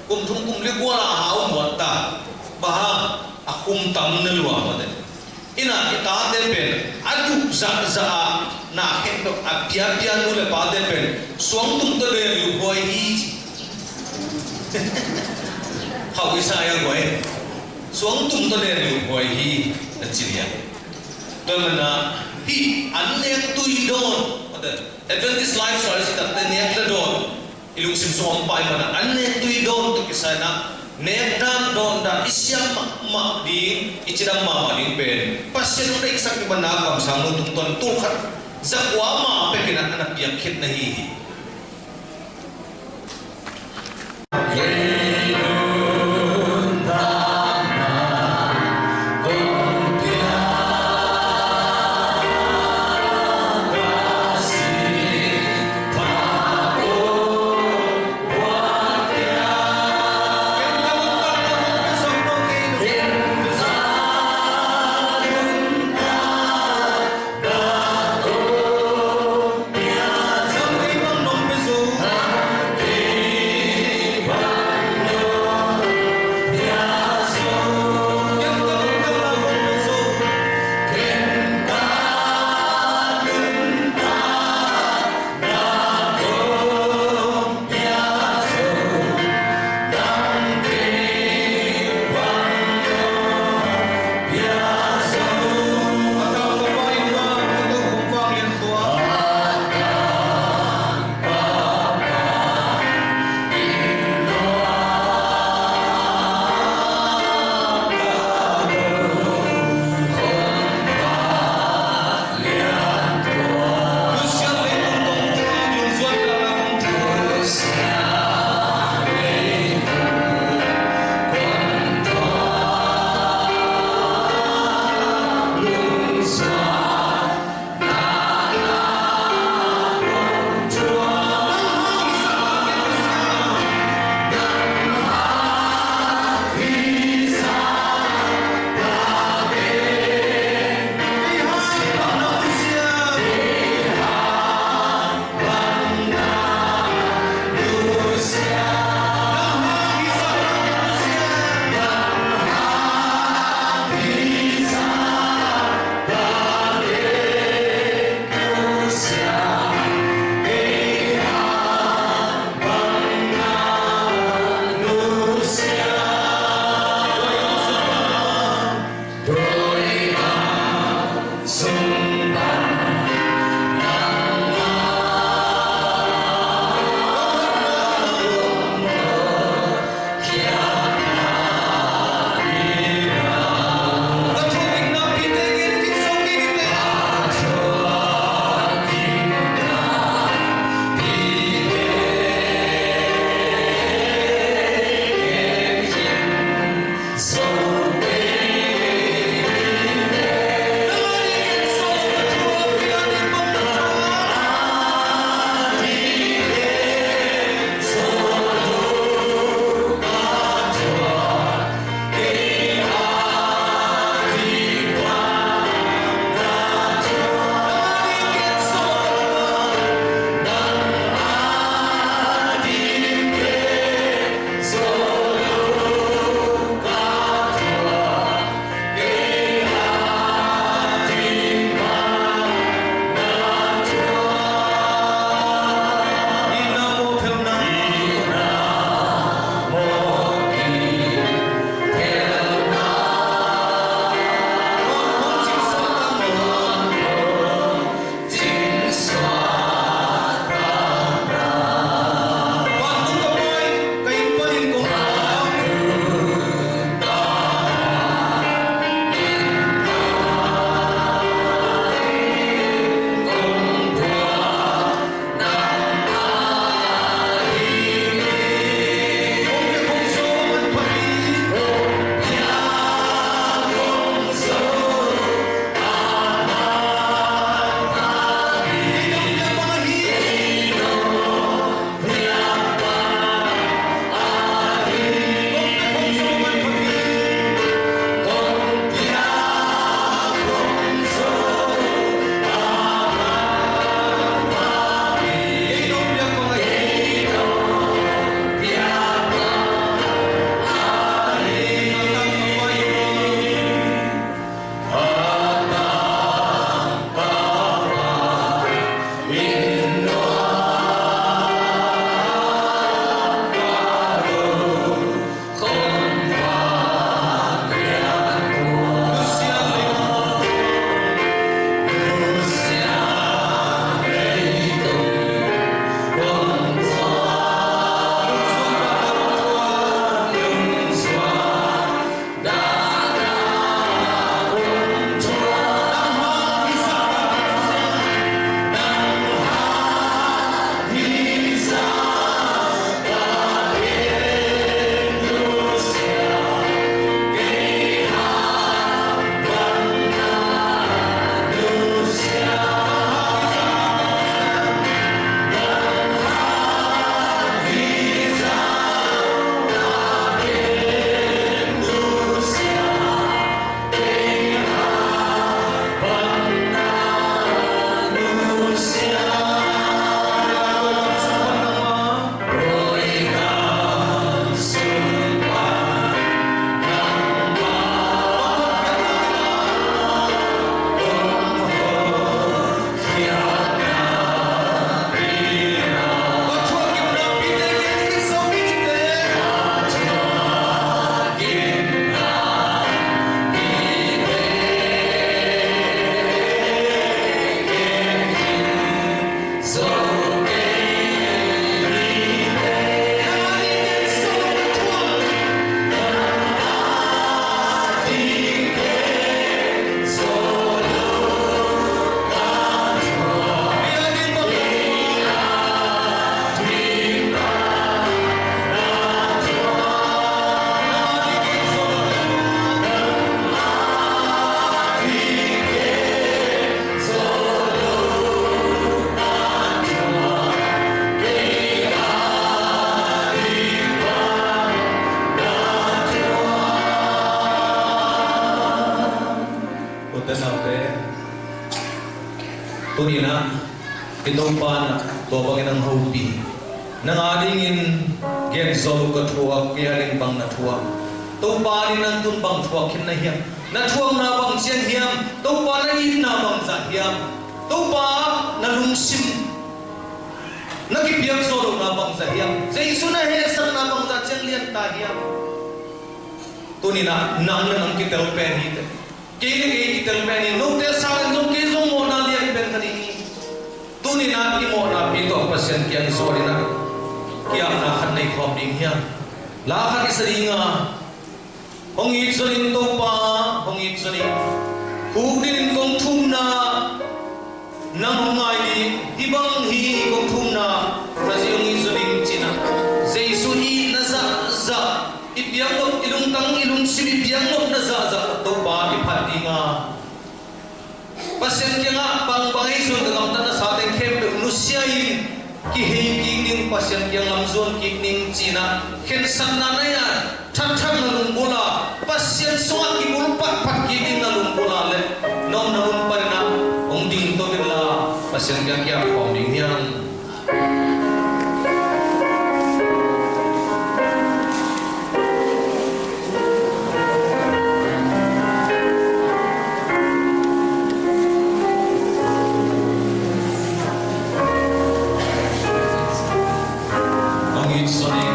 kum thum kum le kwa la hau muat ta ba a kum tam ne lua ma de ina ita te ben adu za za na hen to apia pia nu le pa de pen suang tum to de lu boy hi how is I boy suang tum to de lu boy hi na chilia to mana hi an ne tui don ade Adventist life service ta te ne ta don ilung sim suang pai mana an ne tui don to kisai na ne dan don da isyam ma di ichidam ma ding pen pasien ode isak ni bana kam sang nu tum ton tu khat zakwa ma pe kina anak yang khit nahi no itong pan to bangin ang hopi nang adingin gen zolu ka thuak kialin bang na thuak to panin ang tunbang thuak kin na hiam na thuak na bang sian hiam to pa na in na bang za hiam to pa na lungsim na kipiam zolu na bang za hiam jaisu na he sang na bang za chang lian ta hiam to ni na nang na nang kitel pen hi kini ke kitel pen ni no te sa no ke zo mo na lian pen ka ni tuni na ti mo na pi to pasien kian zori na kiam na khan nei khom ding hiam la kha isri nga hong ik zonin to pa hong ik zonin hu din kong thum na nang ngai ni ibang hi kong thum na raji hong ik zonin china jesu hi na za za ipiang no ilung tang ilung sibi piang no na za za to pa ti phat dinga pasien kianga bang bangai sun ka kam ta sa teng khem de nusiain ki hei ki ning pasien kiang lam zon ki ning china khen san na na ya thang thang na lung bola pasien songa ki bul pat pat ki ning na lung bola le nom na lung par na ong ding to la pasien kiang kia kom ding hiang Sorry.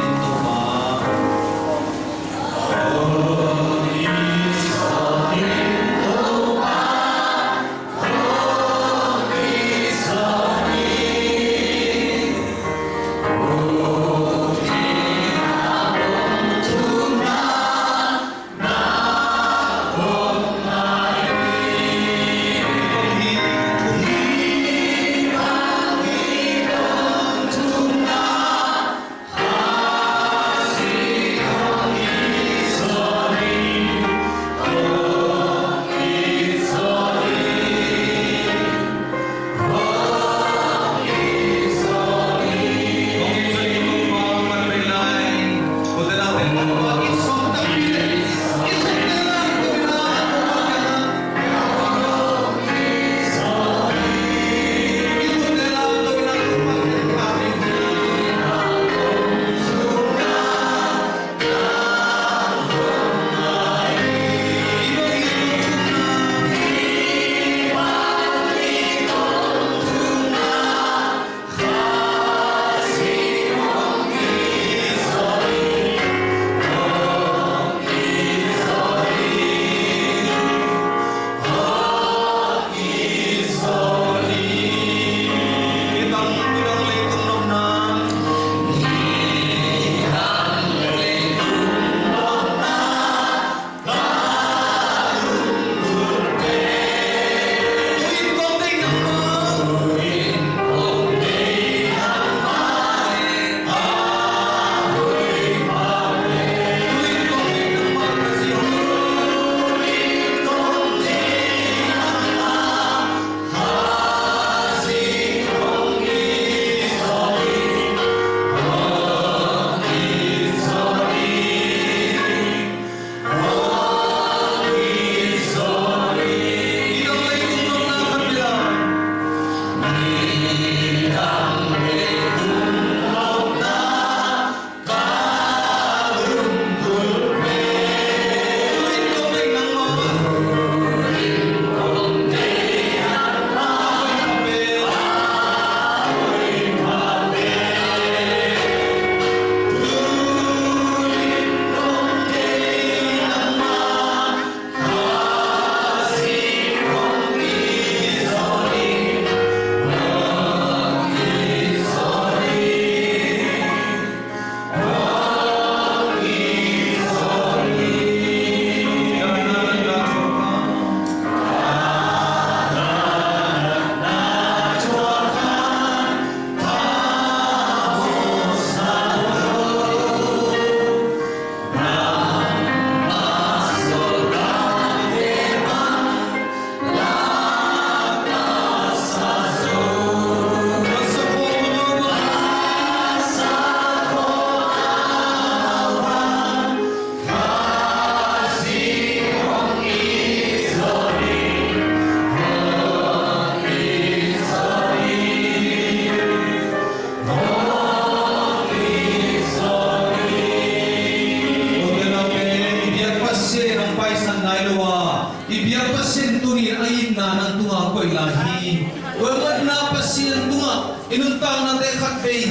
inuntang na dekat bay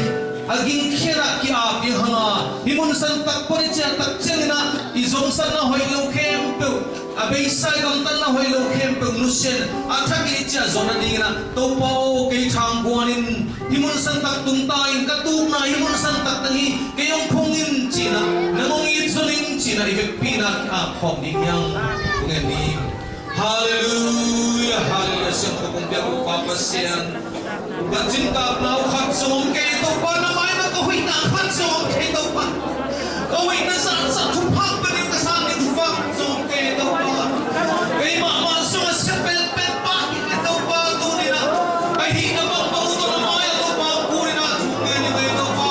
aging kira ki api hanga himun san tak poricha tak chelina izongsan na hoilo kempu abei sai gam tan na hoilo kempu nusen athaki icha zona dingna to pao ke thangbuanin himun san tak tungtain katuk na himun san tak tangi keyong phongin china namong itzoning china ibek pina ka khom dingyang ngeni hallelujah hallelujah sangko kung biya ko papasyan Bajin ka na ukhat song ke to pa na mai na ko hui na khat song ke to pa ko hui na sa thupak pa ni kasan ni thupak song ke to pa kay ma song sa pel pa ke to pa tu ni na ay hi na bang pa to na mai to pa ku ni na ke ni ke to pa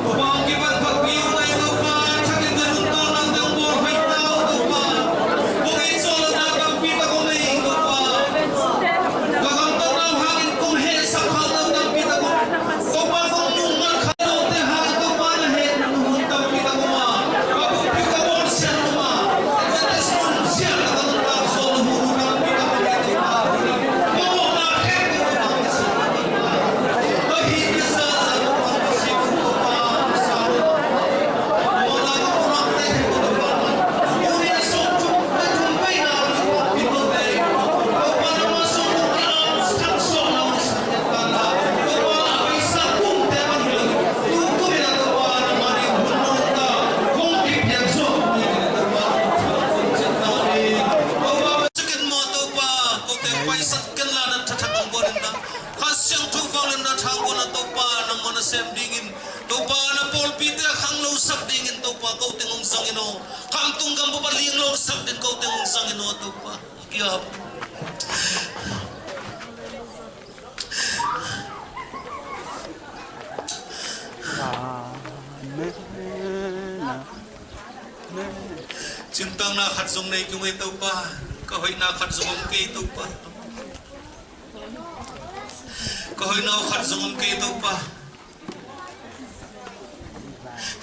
to pa ki pat pat pi na to pa chakin na nun to na de bo hui na to pa ko ni so na ka pi ta ko nei to pa ka to na hangin kung he sa khalaw ng pita ko to pa kung nung khalaw te ha to pa na he nung hunta pita ko ma kapag pita ko siya ma that's one siya na kung ta so nung hunta pita ko ma mo na he ko na to hi sa si ko pa sa mo na ko na te ko pa yun ay so at kung may na people day to pa na masok ang so na Cintang na khatsong na ikong ito pa kahoy na khatsong ke ito pa kahoy na khatsong ke ito pa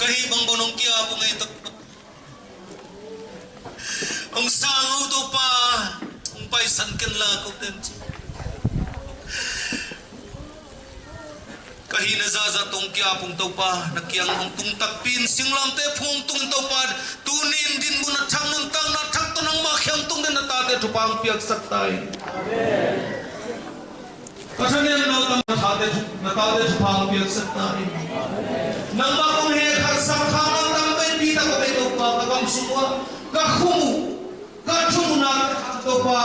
kahibang bonong kia po nga ito pa ang sangaw to pa ang paisan kanla ko din kahina zaza tong kya pung taupa nakyang ang tung takpin singlam te phung tung taupad tunin din mo na thang nun tang na thak to nang makyang tung din natate tupang piag saktay amen kasanian no tam natate tupang piag saktay nang makong he kharsak khamang tam bay pita ko bay taupa kakam sumwa kachumu na taupa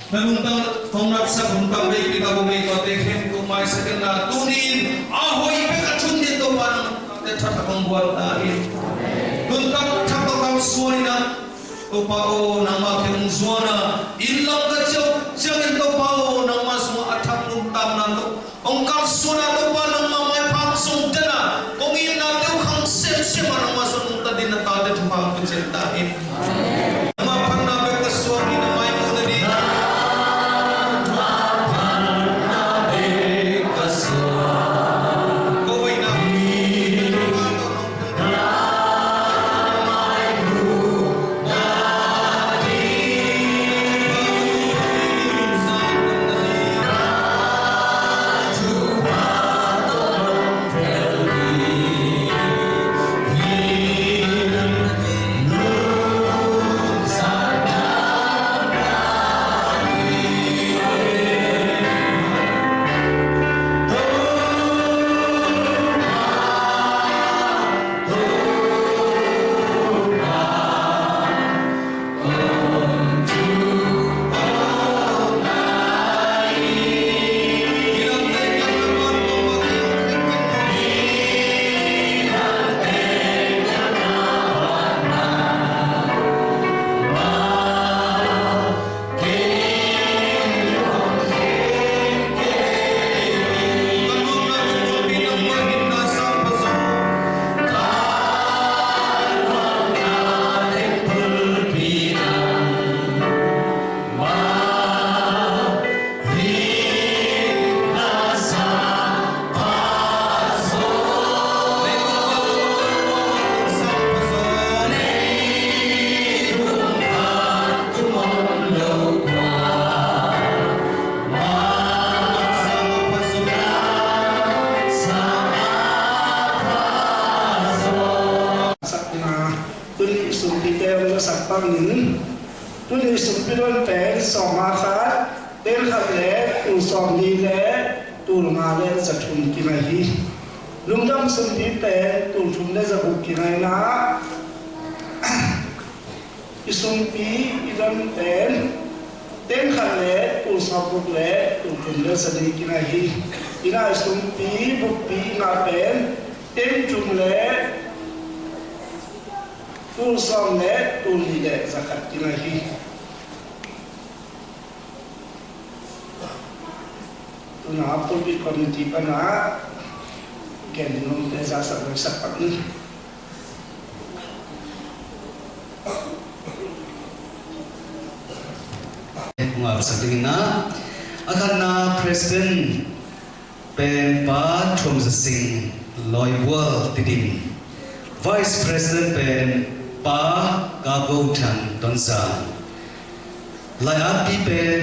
Nanuntang fongnat sa kuntang bay kita bumay ko tekhen kumay sa kena tunin ahoy pekachun dito parang tatakang buwan dahil nuntang tapakang suwanina tupao ng making suwana ilang kacyaw siyang tupao ng mas maatak nuntang na to ang kalsuwana tupa ng mamay pangsong dana kung inatew kang sensima ng masununta din na tate tupang kutsentahin mapanabek na suwanina may muna din bang nin tu ni sumpiron pen soma khat tel khat le tu som ni le tu nga le za thun ki mai hi lungdam sumpi pen tu thun le za bu ki nai na isumpi idan pen tel khat le tu som bu le tu thun le sa ni ki nai hi ina isumpi bu pi na pen tel thun le tu som le tu ni le zakat ki nai hi tu na public committee pa na ken nung te sa sapat ni ngar saking na akan na president pen pa thom sing loi world tidim vice president pen pa ka go than tonsa lai api pen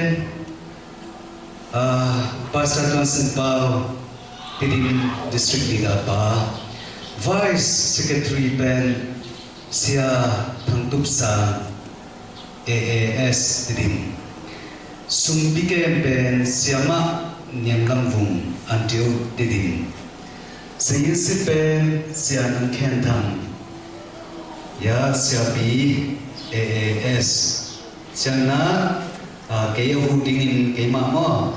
Pastor Johnson Pao tidim district leader pa vice secretary pen sia thangtupsa AAS tidim sumbike pen siama niangam vum until tidim singisi pen sianang kentham ya siapi AAS siana kaya hudingin kay mama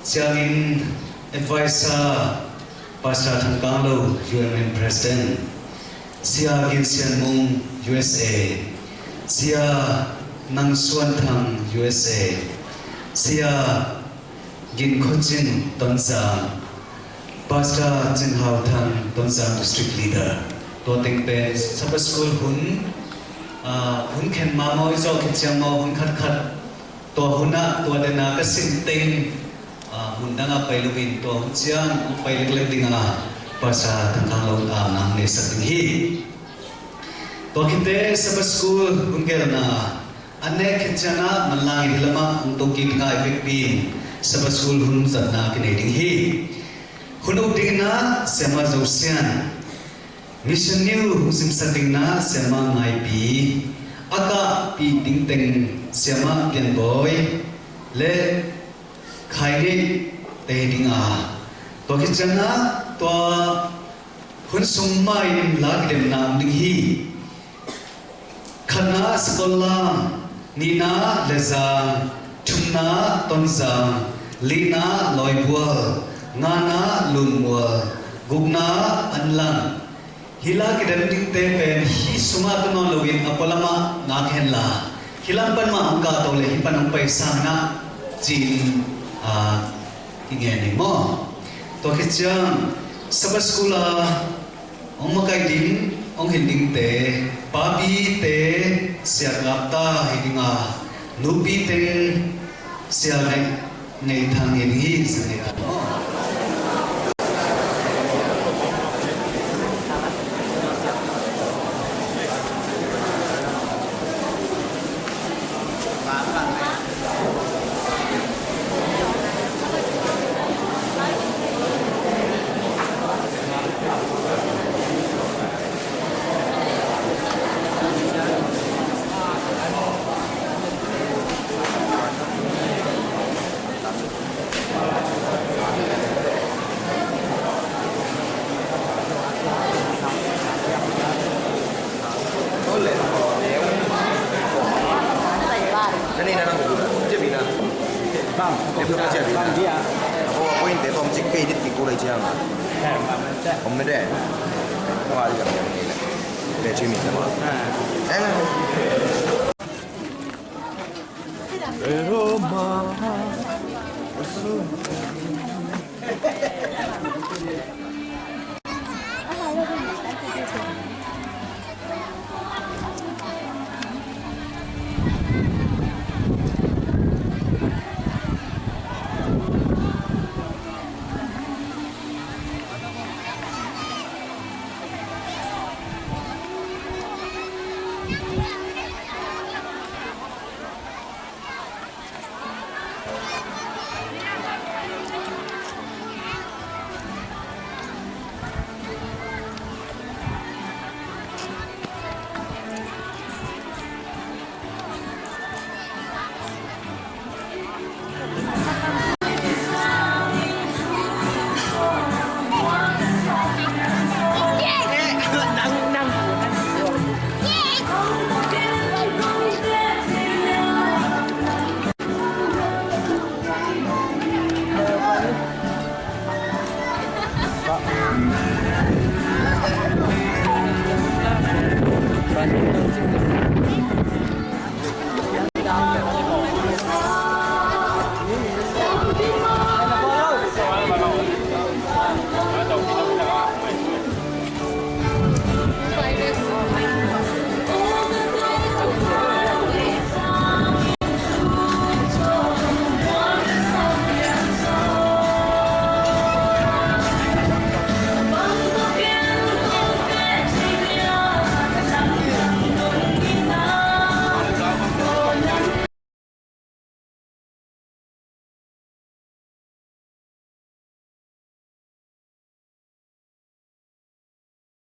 siangin advisor Pastor Thangkalo UMN President siagin sianmong USA sia nang suan thang USA sia gin khochin tonsa Pastor Jin Hao Thang tonsa district leader to ting pe sapa school hun khen ma moi zo ki chang mo hun khat khat to huna to de na ka sim ting hun danga pai lubin to hun chiang pai lek lek dinga Pastor Thangkang lo nang ne sa ting hi to kite sapa school hun ke na ane khechana malang hilama to ki nga effective sapa school hun satna ki ne ding hi hunu ding na sema josian mission new sim sating na sema ngai pi aka pi ting teng sema gen boy le khai ni te ding a to khechana to hun sum mai la dem nam ding hi khana skola nina leza chumna tonza lina loibua ngana lumwa gugna anlang hila kidam ding te pen hi suma to no lowin apolama nga khenla hilam pan ma angka to le hi panang paisa na chin inge ni mo to khichang sab skula ong makai ding ong hinding te papi te siagapta hidinga nupi teng siagai nei thang hi sange Pero